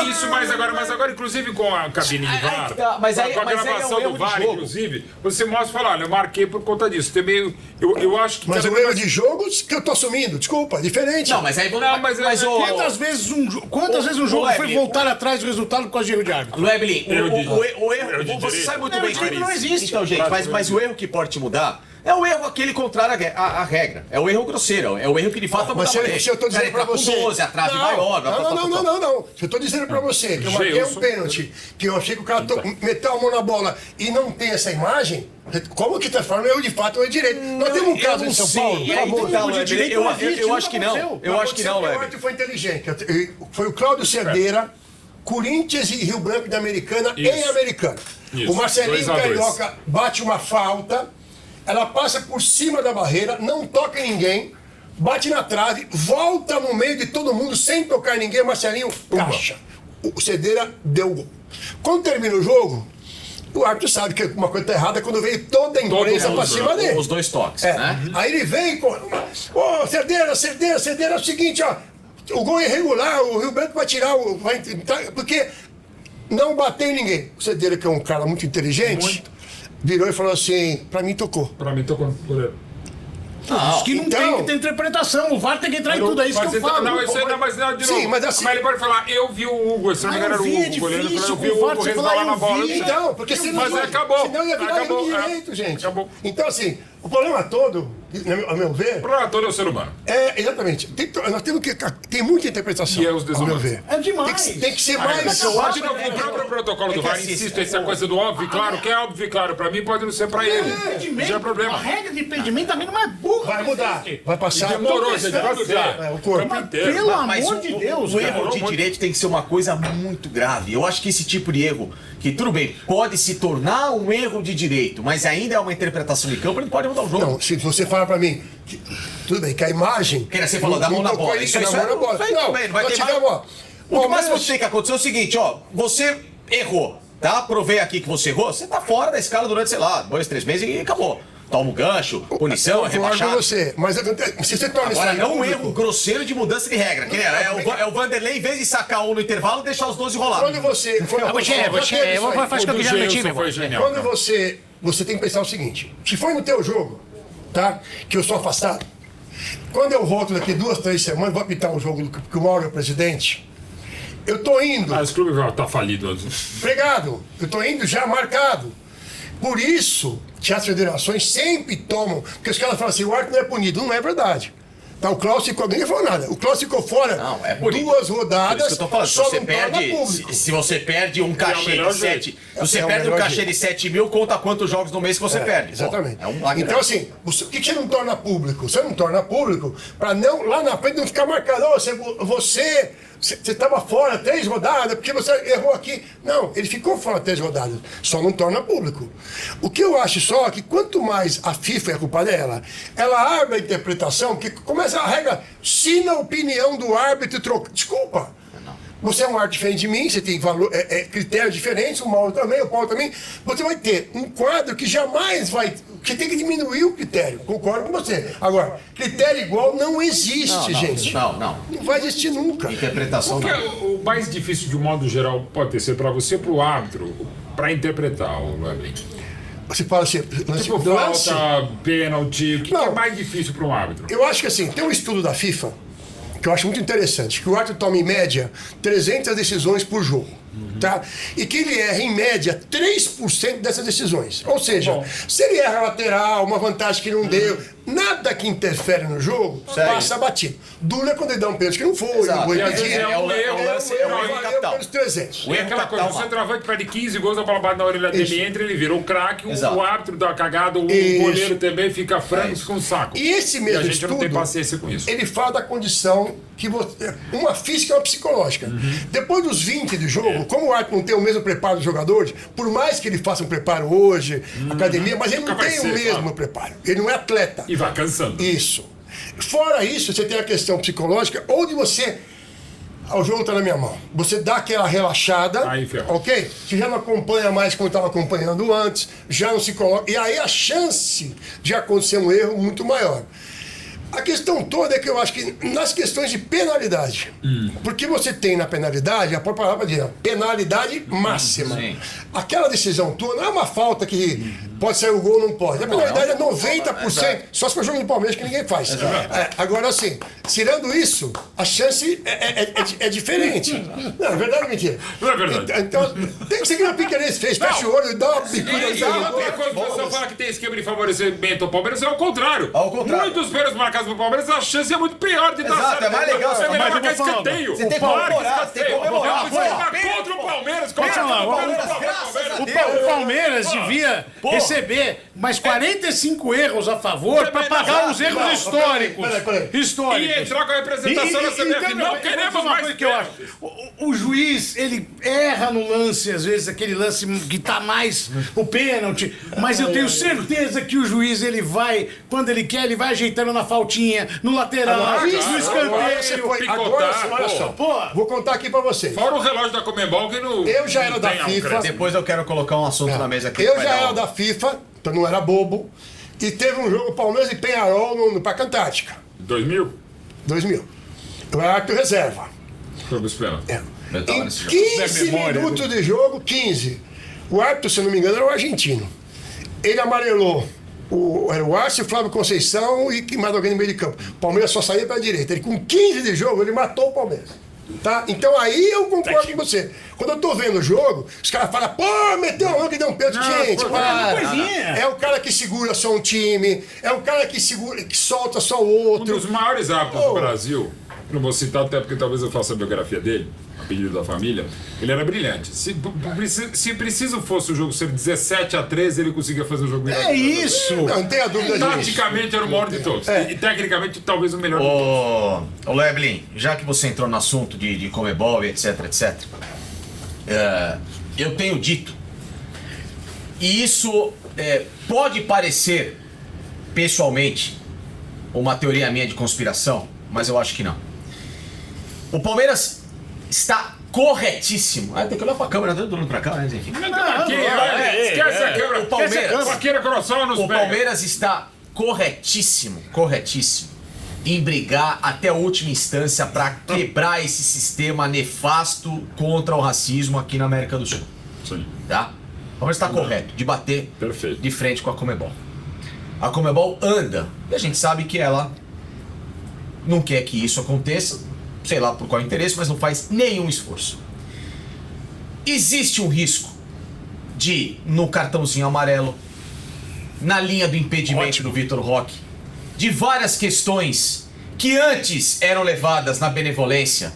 agora, inclusive com a cabine de VAR, com a gravação do VAR, inclusive, você mostra e fala, olha, eu marquei por conta disso. Também, eu acho que... Mas o erro de jogo que eu tô assumindo, desculpa, diferente. Não, mas aí... Quantas vezes um jogo foi voltar atrás do resultado por causa de erro de árbitro? Lueblin, o erro... Você sabe muito bem que não existe. Então, gente, mas o erro que pode te mudar... É o erro aquele contrário à regra. É o erro grosseiro. É o erro que de fato... Mas se eu tô dizendo pra você... 12, a trave maior... Não. Se eu tô dizendo pra você que eu marquei um pênalti, que eu achei que o cara meteu a mão na bola e não tem essa imagem, como que transforma eu de fato ou direito? Nós temos um caso em São Paulo, eu acho que não. Eu acho que não, O árbitro foi inteligente. Foi o Cláudio Cerdeira, Corinthians e Rio Branco da Americana em Americana. O Marcelinho Carioca bate uma falta... Ela passa por cima da barreira, não toca em ninguém, bate na trave, volta no meio de todo mundo sem tocar em ninguém. O Marcelinho caixa. O Cedeira deu o gol. Quando termina o jogo, o árbitro sabe que uma coisa está errada quando veio toda a imprensa para cima dele. Os dois toques, né? Aí ele vem com... Ô, Cedeira, é o seguinte, ó. O gol é irregular, o Rio Branco vai tirar o... Porque não bateu em ninguém. O Cedeira, que é um cara muito inteligente... Virou e falou assim, pra mim tocou. Goleiro. Isso que não tem que ter interpretação, o VAR tem que entrar em tudo, é isso que eu falo. Mas de novo. Sim, mas assim... Mas ele pode falar, eu vi o Hugo, se não me engano era o Hugo, goleiro, eu vi o Hugo resvalar na bola. Então, porque senão... Mas acabou. Senão ia virar erro de direito, gente. Acabou. Então, assim, o problema todo, a meu ver... O problema todo é o ser humano. Exatamente. Nós temos que... Tem muita interpretação, e é os ao meu ver. É demais. Tem que ser mais... Eu acho que o próprio protocolo do VAR, insisto, essa coisa do óbvio e claro, que é óbvio e claro pra mim, pode não ser pra ele. Não é problema. A regra de impedimento também não é burra. Vai mudar. Vai passar. Demorou, gente. Vai mudar. O corpo inteiro. Pelo amor de Deus, o erro de direito tem que ser uma coisa muito grave. Eu acho que esse tipo de erro, que tudo bem, pode se tornar um erro de direito, mas ainda é uma interpretação de campo, ele pode mudar o jogo. Não, se você falar pra mim, tudo bem, que a imagem... Que você falou, dá a mão na bola. Isso aí, na bola. Não, vai ter mais... O que mais você tem que acontecer é o seguinte, ó, você errou, tá? Provei aqui que você errou, você tá fora da escala durante, sei lá, 2, 3 meses e acabou. toma o gancho, punição, é Concordo com rebaixado. você, mas se você torna Agora, isso não um público, erro grosseiro de mudança de regra. Que é o Vanderlei, em vez de sacar um no intervalo, deixar os 12 rolar. quando você... Você faz campeão no time, Foi genial. Quando você tem que pensar o seguinte, se foi no teu jogo, tá? Que eu sou afastado, quando eu volto daqui 2, 3 semanas, vou apitar um jogo que o Mauro é o presidente, eu tô indo, Esse clube tá falido. pregado, eu tô indo já marcado. Por isso que as federações sempre tomam, porque os caras falam assim, o árbitro não é punido, não é verdade. Tá, o Klaus ficou, ninguém falou nada. O Klaus ficou fora Não, é punido. 2 Por rodadas, isso que eu tô falando, se só você não torna perde, público. se você perde um cachê melhor de 7, jeito. se você É o perde um melhor cachê jeito. de 7 mil, conta quantos jogos no mês que você perde. Pô, Exatamente. é um milagre. Então, assim, o que você não torna público? Você não torna público para não, lá na frente, não ficar marcado. "Ô, você estava fora 3 rodadas, porque você errou aqui. Não, ele ficou fora 3 rodadas. Só não torna público. O que eu acho só é que quanto mais a FIFA é a culpa dela, ela abre a interpretação, porque começa a regra, se na opinião do árbitro troca. Desculpa. Você é um árbitro diferente de mim, você tem valor, critérios diferentes, o Mauro também, o Paulo também. Você vai ter um quadro que jamais vai. Que tem que diminuir o critério. Concordo com você. Agora, critério igual não existe, gente. Não. Não vai existir nunca. Interpretação Porque não. o mais difícil, de um modo geral, pode ser para você, para o árbitro, para interpretar o Evelyn. Você fala assim, Tipo, lance. falta, pênalti, o que é Não. mais difícil para um árbitro? Eu acho que assim, tem um estudo da FIFA que eu acho muito interessante, que o árbitro toma em média 300 decisões por jogo. Tá? E que ele erra, em média, 3% dessas decisões. Ou seja, se ele erra lateral, uma vantagem que não deu, nada que interfere no jogo, passa batido. Duro é quando ele dá um pênalti que não foi, Exato. não foi E às vezes impedido. é um erro, erro capital. Pelos 300. E é aquela coisa, o capital, centroavante perde 15 gols, a bola bate na orelha Isso. dele, entra, ele vira um craque, Exato. o árbitro dá uma cagada, o Isso. goleiro também fica frango com o saco. E esse E mesmo a gente estudo, não tem paciência com isso. ele fala da condição que você, uma física e uma psicológica. Depois dos 20 de jogo, como o árbitro não tem o mesmo preparo dos jogadores, por mais que ele faça um preparo hoje, academia, mas ele não Nunca vai tem ser, o mesmo claro. preparo. Ele não é atleta. E vai cansando. Isso. Fora isso, você tem a questão psicológica, ou de você. O jogo está na minha mão. Você dá aquela relaxada, Aí, ferrou. ok? Você já não acompanha mais como estava acompanhando antes, já não se coloca. E aí a chance de acontecer um erro muito maior. A questão toda é que eu acho que nas questões de penalidade, porque você tem na penalidade, a própria palavra diz, penalidade máxima. Sim. Aquela decisão tua não é uma falta que pode sair o gol ou não pode. A penalidade é 90%, só se for jogo do Palmeiras que ninguém faz. Agora, assim, tirando isso, a chance é diferente. Não, é verdade ou mentira? Não é verdade. Então, tem que ser que o Piqueires fez, fecha o olho e dá uma bicuda no jogador. Quando o pessoal fala que tem esquema de favorecimento ao Palmeiras, é ao contrário. Ao contrário. Muitos pênaltis marcados pro Palmeiras, a chance é muito pior de dar Exato, certo. é mais legal, É melhor mas eu marcar vou falar, escanteio. você tem que Marca comemorar, escanteio. você tem que comemorar, Não, você vai pô. contra o Palmeiras. Pode falar, O Palmeiras devia receber mais 45 erros a favor para pagar os erros históricos. Peraí. E Históricos. entrar com a representação da CBF. Não queremos uma mais coisa que eu acho. O juiz, ele erra no lance, às vezes, aquele lance que tá mais o pênalti, mas eu tenho certeza que o juiz, ele vai, quando ele quer, ele vai ajeitando na faltinha, no lateral, no Agora você escanteio. foi. picotar, Agora, olha pô. só. Pô. Vou contar aqui pra vocês. Fora o relógio da Comembol que não. Eu já era não da tem FIFA. acréscimo. Depois eu quero colocar um assunto na mesa aqui. Eu que vai já dar era um- da FIFA, então não era bobo. E teve um jogo Palmeiras e Penharol no Parque Antártica, 2000? 2000. Eu era árbitro reserva. Sobre os pênaltis. Eu tava Em nesse jogo. 15 minutos de jogo, 15. O árbitro, se eu não me engano, era o argentino. Ele amarelou. Era o Arce, o Flávio Conceição e que mais alguém no meio de campo. O Palmeiras só saía pra direita. Ele, com 15 de jogo, ele matou o Palmeiras. Tá? Então aí eu concordo com você. Quando eu tô vendo o jogo, os caras falam, pô, meteu a mão que deu um pênalti. Gente, pô, para. coisinha. É o cara que segura só um time, é o cara que segura, que solta só o Um outro. dos maiores árbitros do Brasil, não vou citar até porque talvez eu faça a biografia dele, a pedido da família, ele era brilhante. Se preciso fosse o jogo ser 17-13, ele conseguia fazer o jogo virar. É isso. Não tenha dúvida disso. Taticamente era o maior de todos. E tecnicamente talvez o melhor de todos. Ô Leblin, já que você entrou no assunto de Comebol e etc, eu tenho dito, e isso pode parecer, pessoalmente, uma teoria minha de conspiração, mas eu acho que não. O Palmeiras está corretíssimo. Tem que olhar pra câmera, todo mundo pra cá, mas enfim. Esquece a câmera. O Palmeiras- Faqueira Coroçal nos O pega. Palmeiras está corretíssimo em brigar até a última instância pra quebrar esse sistema nefasto contra o racismo aqui na América do Sul. Sim. Tá? O Palmeiras está correto de bater Perfeito. de frente com a Conmebol. A Conmebol anda, e a gente sabe que ela não quer que isso aconteça, sei lá por qual interesse, mas não faz nenhum esforço. Existe um risco de, no cartãozinho amarelo, na linha do impedimento do Vitor Roque, de várias questões que antes eram levadas na benevolência,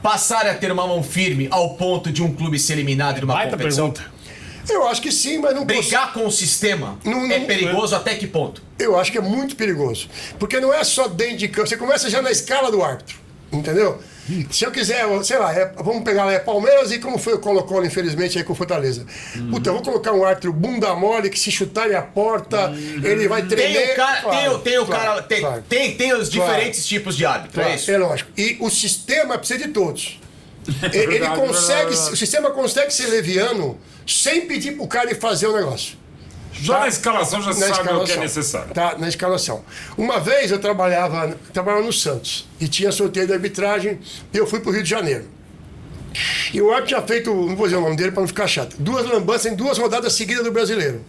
passarem a ter uma mão firme ao ponto de um clube ser eliminado de uma Baita competição. pergunta. Eu acho que sim, mas não Brigar com o sistema Não- é perigoso até que ponto? Eu acho que é muito perigoso. Porque não é só dentro de campo. Você começa já na escala do árbitro. Entendeu? Se eu quiser, sei lá, vamos pegar lá, Palmeiras e como foi o Colo-Colo, infelizmente, aí com o Fortaleza. Puta, eu vou colocar um árbitro bunda mole que se chutarem a porta, ele vai tremer. Tem os diferentes tipos de árbitro, é isso? É lógico. E o sistema precisa de todos. Ele consegue, o sistema consegue ser leviano sem pedir pro cara ir fazer o negócio. Já na escalação já Na sabe o que é escalação. necessário. Tá, na escalação. Uma vez eu trabalhava no Santos e tinha sorteio de arbitragem e eu fui pro Rio de Janeiro. E o árbitro tinha feito, não vou dizer o nome dele para não ficar chato, 2 lambanças em 2 rodadas seguidas do Brasileiro.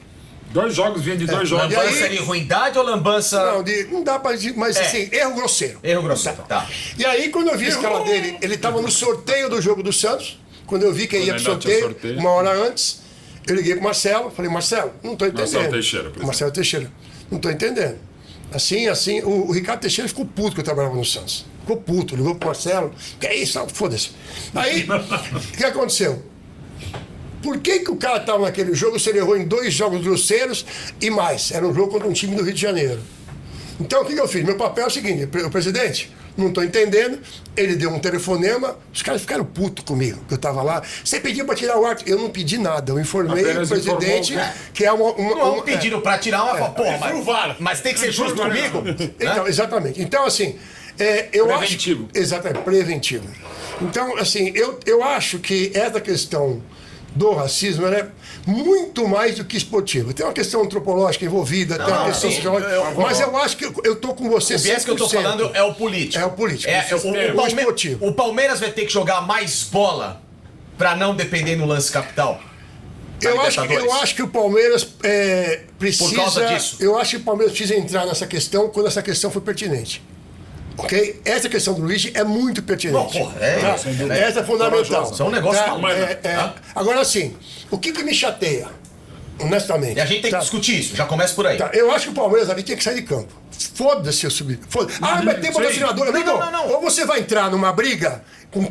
2 jogos, vinha de 2 jogos. E aí- Lambança de ruindade ou lambança... Não dá para dizer, mas assim, erro grosseiro. Erro grosseiro, tá. E aí, quando eu vi a escala dele, ele estava no sorteio do jogo do Santos. Quando eu vi que ia pro Quando ainda tinha sorteio, sorteio. uma hora antes, eu liguei pro Marcelo, falei, Marcelo, não tô entendendo. Marcelo Teixeira, presidente. Marcelo Teixeira, não tô entendendo. Assim, o Ricardo Teixeira ficou puto que eu trabalhava no Santos. Ficou puto, ligou pro Marcelo, que é isso, foda-se. Aí, o que aconteceu? Por que o cara estava naquele jogo se ele errou em 2 jogos grosseiros e mais? Era um jogo contra um time do Rio de Janeiro. Então, o que eu fiz? Meu papel é o seguinte, o presidente, não estou entendendo, ele deu um telefonema, os caras ficaram putos comigo, que eu estava lá. Você pediu para tirar o árbitro? Eu não pedi nada, eu informei Apenas o presidente informou, que é uma Não pediram pra tirar uma... Porra, Provaram. mas tem que ser justo comigo? Então, exatamente. Então, assim, eu Preventivo. acho... Exatamente, preventivo. Então, assim, eu acho que essa questão do racismo ela é muito mais do que esportiva. Tem uma questão antropológica envolvida, tem uma questão sim, sociológica, mas eu acho que eu tô com você O viés que eu tô 100%. falando é o político. É o político. O esportivo. o Palmeiras vai ter que jogar mais bola pra não depender no lance capital. da Eu Libertadores. acho que o Palmeiras precisa. Por causa disso. Eu acho que o Palmeiras precisa entrar nessa questão quando essa questão for pertinente. Ok? Essa questão do Luigi é muito pertinente. Não, porra, Tá? Essa é fundamental. Isso é um negócio Tá? maluco, Tá? Agora sim, o que me chateia, honestamente? E a gente tem que tá? discutir isso, já começa por aí. Tá, eu acho que o Palmeiras ali tem que sair de campo. Foda-se o subir. Mas tem patrocinador. Amigo, não. ou você vai entrar numa briga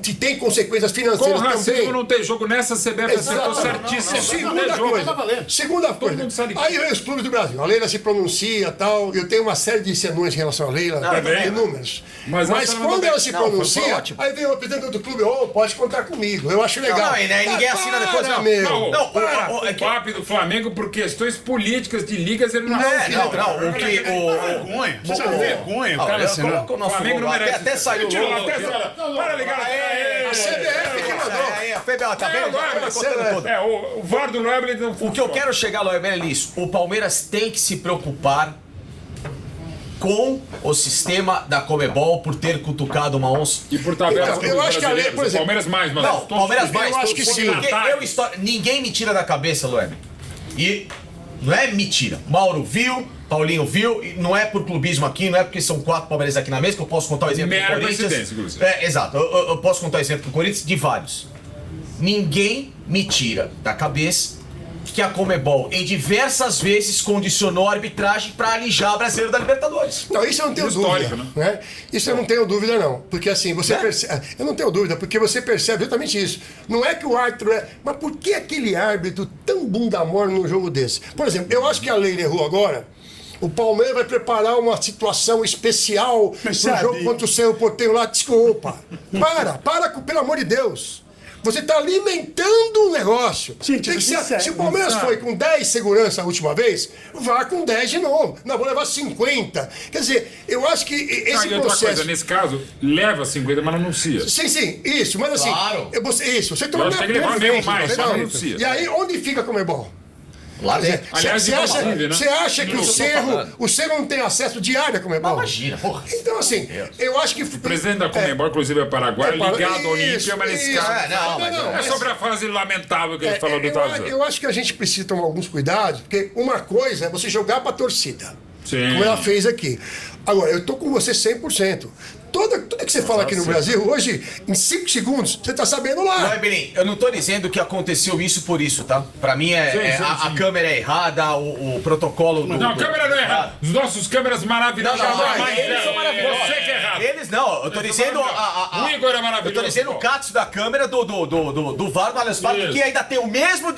que tem consequências Com financeiras racismo também. não tem jogo nessa CBF acertou certíssimo. Segunda coisa. Segunda coisa. mundo sabe Aí vem os clubes do Brasil. A Leila se pronuncia tal. Eu tenho uma série de senões em relação à Leila. bem. Inúmeros. Mas Mas essa quando não ela se foi pronuncia, ótimo. aí vem o presidente do clube, pode contar comigo. Eu acho legal. Não, e ninguém assina depois, não. Meu. Não, Não, o PAP do Flamengo, por questões políticas de ligas, ele não Não, o que... Vergonha. Você sabe vergonha, o cara assinou. Coloca o nosso Flamengo logo não lá. merece. Até saiu o Tira logo. até saiu. Para ligar. A CBF que mandou. A FEBEL, tá vendo? agora, Tá contando tudo. O VAR do Nobre não O que eu quero chegar, Loeber, é nisso. O Palmeiras tem que se preocupar com o sistema da Conmebol por ter cutucado uma onça. E por tabela Então, eu acho que a lei, por o exemplo- Palmeiras mais, mas Não, Palmeiras mais. eu acho que sim. Porque ninguém me tira da cabeça, Loeber. E não é mentira. Mauro viu, Paulinho viu, e não é por clubismo aqui, não é porque são 4 palmeirenses aqui na mesa que eu posso contar o exemplo Mera do Corinthians. coincidência, inclusive. Exato, eu posso contar o exemplo do Corinthians de vários. Ninguém me tira da cabeça que a Conmebol em diversas vezes condicionou a arbitragem para alijar o brasileiro da Libertadores. Não, isso eu não tenho Histórico, dúvida. Né? Isso eu não tenho dúvida, não. Porque assim, você percebe. Eu não tenho dúvida, porque você percebe exatamente isso. Não é que o árbitro é. Mas por que aquele árbitro tão bunda mole num jogo desse? Por exemplo, eu acho que a Leila errou agora. O Palmeiras vai preparar uma situação especial pro sabe- jogo contra o Cerro Porteiro lá. Desculpa. Para, pelo amor de Deus. Você está alimentando o negócio. Gente, Tem que isso ser, é- se o Palmeiras foi com 10 segurança a última vez, vá com 10 de novo. Não, vou levar 50. Quer dizer, eu acho que esse E outra processo... coisa, nesse caso, leva 50, mas não anuncia. Sim, isso, mas assim, Claro. você tem Eu acho que tem que levar mesmo mais, entendeu? só não anuncia. E aí, onde fica a Comebol? Lá dentro. Aliás, inclusive, né? Você acha que Eu tô falando. o Cerro não tem acesso diário a Comebol? Imagina, porra. Então, assim, eu acho que... O presidente da Comembol, inclusive, é Paraguai, ligado ao Olímpia, mas nesse isso. caso... Não, É sobre a fase lamentável que ele falou do Tarzan. Eu acho que a gente precisa tomar alguns cuidados, porque uma coisa é você jogar pra torcida. Sim. Como ela fez aqui. Agora, eu tô com você 100%. Tudo que você fala aqui no Brasil, hoje, em 5 segundos, você tá sabendo Não lá. é, Belim, eu não tô dizendo que aconteceu isso por isso, tá? Pra mim, a câmera é errada, o protocolo do... Não, a câmera não é errada. Os nossos câmeras maravilhosos. Não, jamais eles são maravilhosos. Você que é errado. Eles não, eu tô dizendo... O Igor é maravilhoso. Eu tô dizendo o Katsu da câmera do VAR do Allianz Parque, Isso. que ainda tem o mesmo...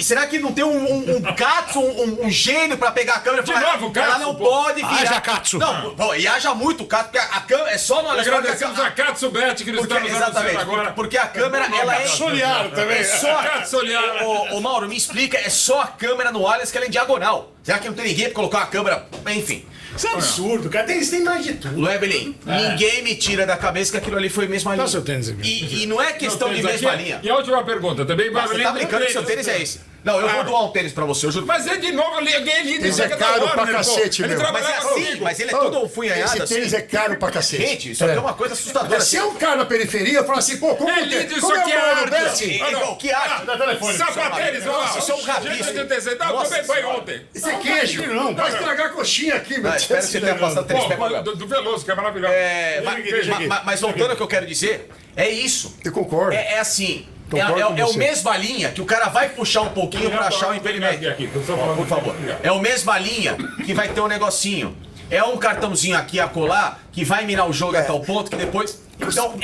será que não tem um Katsu, um gênio pra pegar a câmera e De falar... novo, Katsu, ela não pô. pode virar... Haja Katsu. Não, pô, e haja muito Katsu, porque a câmera é só no Allianz Parque... Agradecemos a Katsu Bet que nos está nos anunciando Exatamente, agora. porque a câmera, ela é... Soliário também. É só Katsu Soliário. Ô, Mauro, me explica, é só a câmera no Allianz que ela é em diagonal. Será que não tem ninguém pra colocar a câmera? Enfim. Isso é absurdo, cara. Eles têm mais de tudo. Não é, Belém? Ninguém me tira da cabeça que aquilo ali foi mesma linha. Dá o seu tênis aqui. E não é questão de mesma linha. E a última pergunta também. Você tá brincando que seu tênis é esse. Não, eu vou doar um tênis pra você, eu juro. Mas é de novo, eu ganhei líder. Esse é caro pra cacete, Ele meu. Mas é trabalhava assim, comigo. mas ele é todo funhanhado Esse assim. tênis é caro pra cacete. Gente, isso aqui é uma coisa assustadora. Se é um cara na periferia, fala assim, pô, como É que lindo, isso como aqui é o Mano arte. Bessi? Igual, que arte? Sapatênis, Nossa, isso é um rabisco. Gente, não, Nossa tomei banho Senhora. ontem. Esse é queijo. Não, Vai estragar a coxinha aqui, meu. Ah, espero que você tenha passado 3 pés Pô, pra do Veloso, que é maravilhoso. Mas voltando ao que eu quero dizer, é isso. Eu concordo. É assim. Concordo com É o você. mesma linha que o cara vai puxar um pouquinho pra achar o impedimento. Por favor. É o mesma linha que vai ter um negocinho. É um cartãozinho aqui a colar que vai mirar o jogo até o ponto que depois. Então,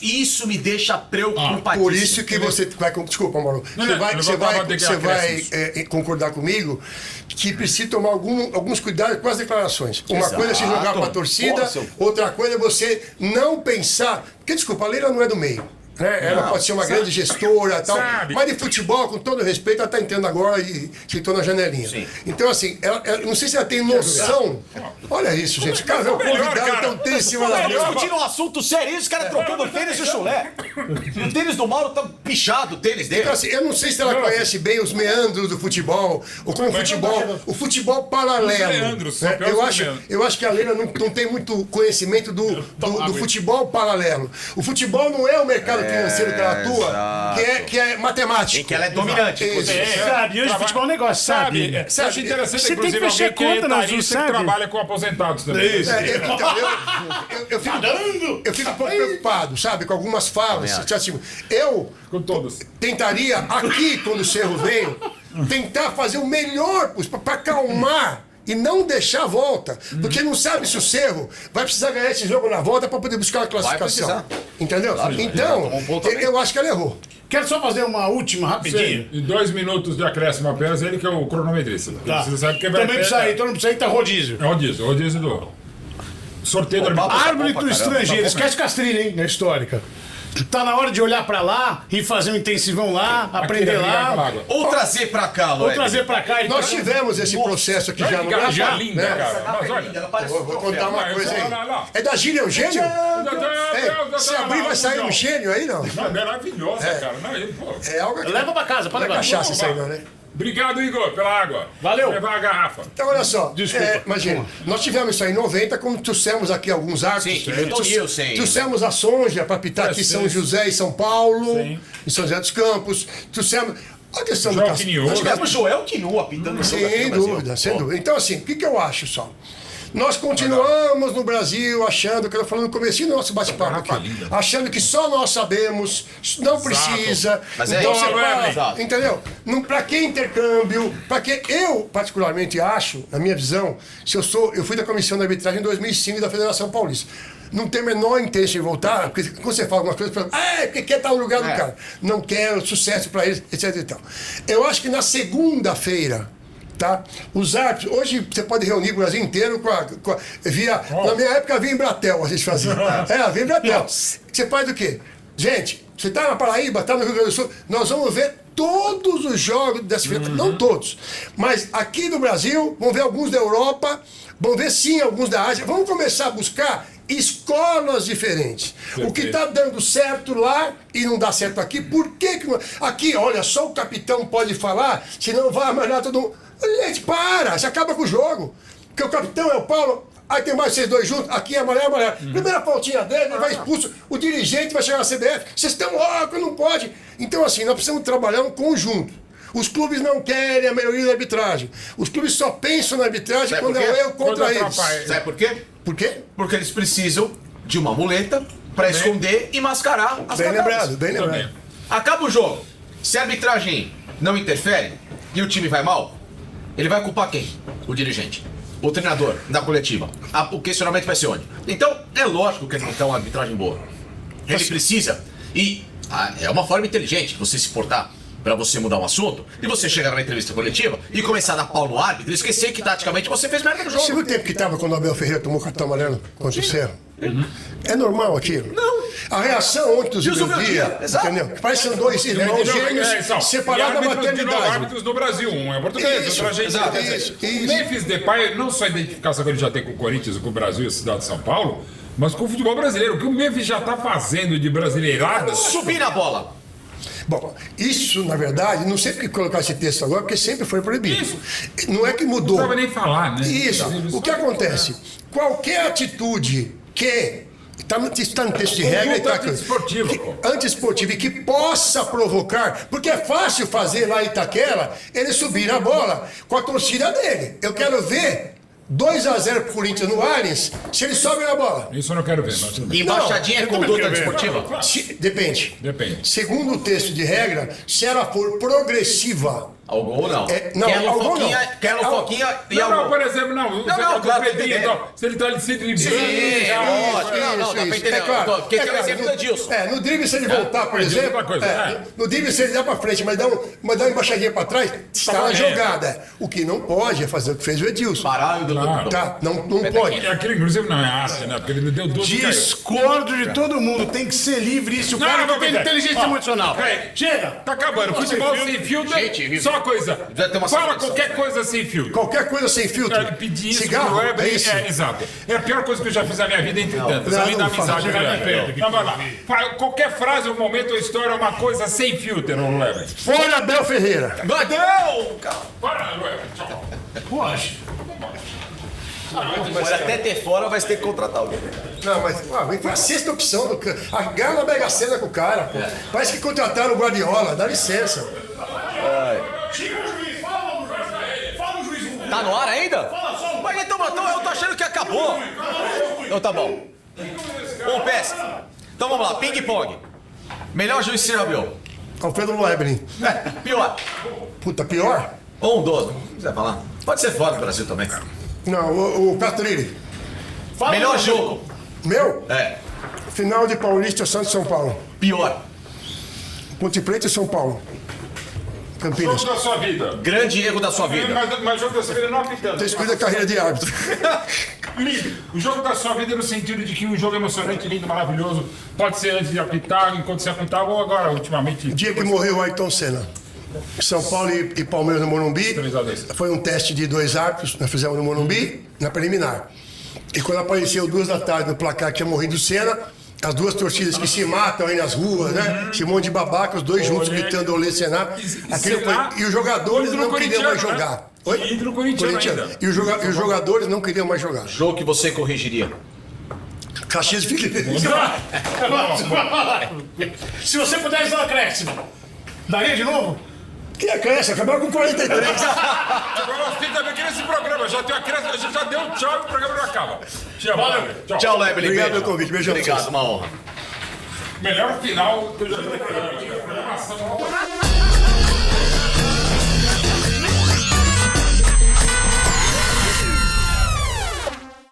isso me deixa preocupadíssimo. Por isso que você vai. Desculpa, Mauro. Você vai concordar comigo que precisa tomar alguns cuidados com as declarações. Uma Exato. coisa é você jogar para a torcida, Porra, seu- outra coisa é você não pensar. Porque, desculpa, a Leila não é do meio. Né? Ela pode ser uma grande gestora e tal. Sabe. Mas de futebol, com todo respeito, ela está entrando agora e sentou na janelinha. Sim. Então, assim, não sei se ela tem noção. Olha isso, gente. Cara, meu Melhor, convidado cara. tem um tênis em cima da Estamos mesa. discutindo um assunto sério, os caras trocando o tênis e o chulé. O tênis do Mauro tá pichado, o tênis dele. Então, assim, eu não sei se ela conhece bem os meandros do futebol, ou como o futebol paralelo. Os meandros, né? são piores que os meandros. Eu acho que a Leila não tem muito conhecimento do futebol paralelo. O futebol não é o mercado financeiro que ela atua, que é matemático. Em que ela é dominante, inclusive. Sabe, hoje futebol é um negócio, sabe? Você acha interessante, Você tem que inclusive, fechar alguém que é conta nas etarista sabe? que trabalha com aposentados também. Isso. Eu fico um pouco preocupado, sabe, com algumas falas. Assim, eu Com todos. tentaria, aqui, quando o Cerro veio, tentar fazer o melhor para acalmar e não deixar a volta. Porque não sabe se o Cerro vai precisar ganhar esse jogo na volta para poder buscar a classificação. Entendeu? Então, eu acho que ela errou. Quero só fazer uma última rapidinho. Sim, em 2 minutos de acréscimo apenas, ele que é o cronometrista. Tá. Você sabe que vai Também precisa ir, todo mundo precisa ir, tá rodízio. É o rodízio do sorteio do Árbitro estrangeiro, esquece Castrilha, hein, na histórica. Tá na hora de olhar pra lá e fazer um intensivão lá, aprender lá, Ou trazer pra cá, ou Lué. trazer pra cá. Nós tivemos esse processo aqui já no Cara, Brasil. já linda, né? cara. Mas olha. Vou contar uma coisa aí. Lá. É da Gília Eugênio? Se abrir vai sair um gênio aí, não? Não, maravilhosa, cara. Não, ele, pô. É algo que... Leva pra casa, pode Não é levar. cachaça isso aí, não, né? Obrigado, Igor, pela água. Valeu. Vou levar a garrafa. Então, olha só. Desculpa. Imagina, nós tivemos isso aí em 90, como trouxemos aqui alguns árbitros. Sim, que Milton Nielsen. Trouxemos a Sonja para apitar aqui em São José e São Paulo, Sim. em São José dos Campos. Trouxemos... A questão do João Castro. Quinioso. Nós tivemos- Tivemos Joel Quinu apitando o jogo aqui Sem no Brasil. dúvida, sem dúvida. Então, assim, o que eu acho só? Nós continuamos no Brasil achando, que eu falando no comecinho do nosso bate-papo aqui, achando que só nós sabemos, não precisa. Mas é então isso, você fala, exato. entendeu? Não, pra que intercâmbio? Pra que eu, particularmente, acho, na minha visão, eu fui da comissão de arbitragem em 2005 da Federação Paulista. Não tenho a menor intenção de voltar, porque quando você fala algumas coisas, você fala, porque quer estar no lugar do cara. Não quero, sucesso pra eles, etc. E tal. Eu acho que na segunda-feira, tá? Os árbitros, hoje você pode reunir o Brasil inteiro na minha época havia Embratel, a gente fazia. Havia Embratel. Você faz o quê? Gente, você tá na Paraíba, tá no Rio Grande do Sul, nós vamos ver todos os jogos dessa final, não todos, mas aqui no Brasil, vamos ver alguns da Europa, vamos ver sim alguns da Ásia, vamos começar a buscar escolas diferentes. O que está dando certo lá e não dá certo aqui, por que que não... Aqui, olha, só o capitão pode falar, senão vai amarrar todo mundo. Gente, para, você acaba com o jogo. Porque o capitão é o Paulo, aí tem mais vocês dois juntos, aqui é amarelo, amarelo. Primeira faltinha dele, ele vai expulso, o dirigente vai chegar na CBF, vocês estão loucos, não pode. Então assim, nós precisamos trabalhar um conjunto. Os clubes não querem a melhoria da arbitragem. Os clubes só pensam na arbitragem Sabe quando por quê? é um erro contra eles. Sabe por quê? Por quê? Porque eles precisam de uma muleta pra esconder e mascarar as Bem cagadas. lembrado, bem lembrado. Acaba o jogo. Se a arbitragem não interfere e o time vai mal, ele vai culpar quem? O dirigente. O treinador, da coletiva. O questionamento vai ser onde? Então, é lógico que ele tem uma arbitragem boa. Ele precisa. E é uma forma inteligente de você se portar pra você mudar um assunto e você chegar numa entrevista coletiva e começar a dar pau no árbitro e esquecer que taticamente você fez merda no Você viu jogo. o tempo que estava quando o Abel Ferreira tomou cartão amarelo contra o Cerro? É normal aquilo? Não. A reação ontem dos Deus dia, exato. entendeu? Parece que são dois irmãos gêmeos separados da maternidade. árbitros do Brasil, um é português, Isso, outro é exato, argentino. isso. O Memphis Depay, não só a identificação que ele já tem com o Corinthians, com o Brasil e a cidade de São Paulo, mas com o futebol brasileiro. O que o Memphis já tá fazendo de brasileirada. Subir na bola. Bom, isso, na verdade, não sei porque colocar esse texto agora, porque sempre foi proibido. Isso. Não é que mudou. Não precisava nem falar, né? Isso. O que acontece? Qualquer atitude que está no texto de regra e tá antiesportiva, pô. antiesportiva e que possa provocar, porque é fácil fazer lá em Itaquera ele subir na bola com a torcida dele. Eu quero ver 2-0 pro Corinthians no Allianz se ele sobe na bola. Isso eu não quero ver, mas tudo bem. Embaixadinha é conduta desportiva? Depende. Depende. Segundo o texto de regra, se ela for progressiva. Ao gol não. Não, Quero ao gol foquinha, não. quero foquinha e Não, ao não, gol. por exemplo, não. Você não, tá claro, com o Pedrinho, tem que então, se ele tá ali se driblando. Sim, já- lógico. Não, dá pra entender. É claro. Porque tem o exemplo do Edilson. No drible, se ele voltar, por Edilson é exemplo. outra coisa, No drible, se ele dá pra frente, mas dá uma embaixadinha pra trás, está na valendo. jogada. O que não pode é fazer o que fez o Edilson. Parar e do Claro. Tá? Não pode. Aquele, inclusive, não é arte, né? Porque ele deu 12 e caiu. Discordo de todo mundo, tem que ser livre isso. O Não, cara não, que tem não, inteligência ó, emocional. peraí. Chega! Tá acabando. Futebol sem filtro. Gente, Só uma coisa. já tem uma Fala seleção. qualquer coisa sem filtro. Qualquer coisa sem filtro. Cara, pedir isso Cigarro, pro Weber, é isso. exato. É a pior coisa que eu já fiz na minha vida, entre tantas. não, Além da não fala. amizade. Né? Então, vai lá. Qualquer frase, um momento, uma história, uma coisa sem filtro, Weber. Fora Abel Ferreira. Não, cara. Para, Weber. Tchau. Poxa. Mas até ter fora vai ter que contratar alguém. Não, mas foi a sexta opção do cara. A ganha na Mega Sena com o cara, pô. Parece que contrataram o Guardiola, dá licença. Tá no ar ainda? Mas então, eu tô achando que acabou. Então tá bom. PS. Então vamos lá, ping-pong. Melhor juiz que você já viu? Alfredo Loebrin. Pior. Puta, pior? Ou um 12. Não quiser falar. Pode ser fora do Brasil também. Não, o Castrilli. Melhor jogo. Meu? É. Final de Paulista, Santos São Paulo. Pior. Ponte Preta e São Paulo. Campinas. Jogo da sua vida. Grande erro da sua vida. Mas jogo da sua vida não apitando. Ter escolhido a carreira de árbitro. Lindo. O jogo da sua vida no sentido de que um jogo emocionante, lindo, maravilhoso, pode ser antes de apitar, enquanto você apitar, ou agora, ultimamente. O dia que morreu o Ayrton Senna. São Paulo e Palmeiras no Morumbi. 3-2. Foi um teste de 2 árbitros, nós fizemos no Morumbi, na preliminar. E quando apareceu 2 da tarde no placar que tinha morrido o Senna, as duas torcidas que se matam aí nas ruas, né? Esse monte de babaca, os dois juntos gritando Olê Senna. E os jogadores não queriam mais jogar. Oi? Ídolo corintiano ainda. E os jogadores não queriam mais jogar. Jogo que você corrigiria. Caxias e Figueirense. Se você pudesse dar um acréscimo, daria de novo? Que acresce, acabou com 43. Agora nós temos aqui nesse programa, já tem a criança, a gente já deu um tchau e o programa não acaba. Tchau, valeu. Tchau. Tchau, Lebel. Obrigado pelo convite, beijão pra Obrigado, vocês. uma honra. Melhor final que eu já vi na programação.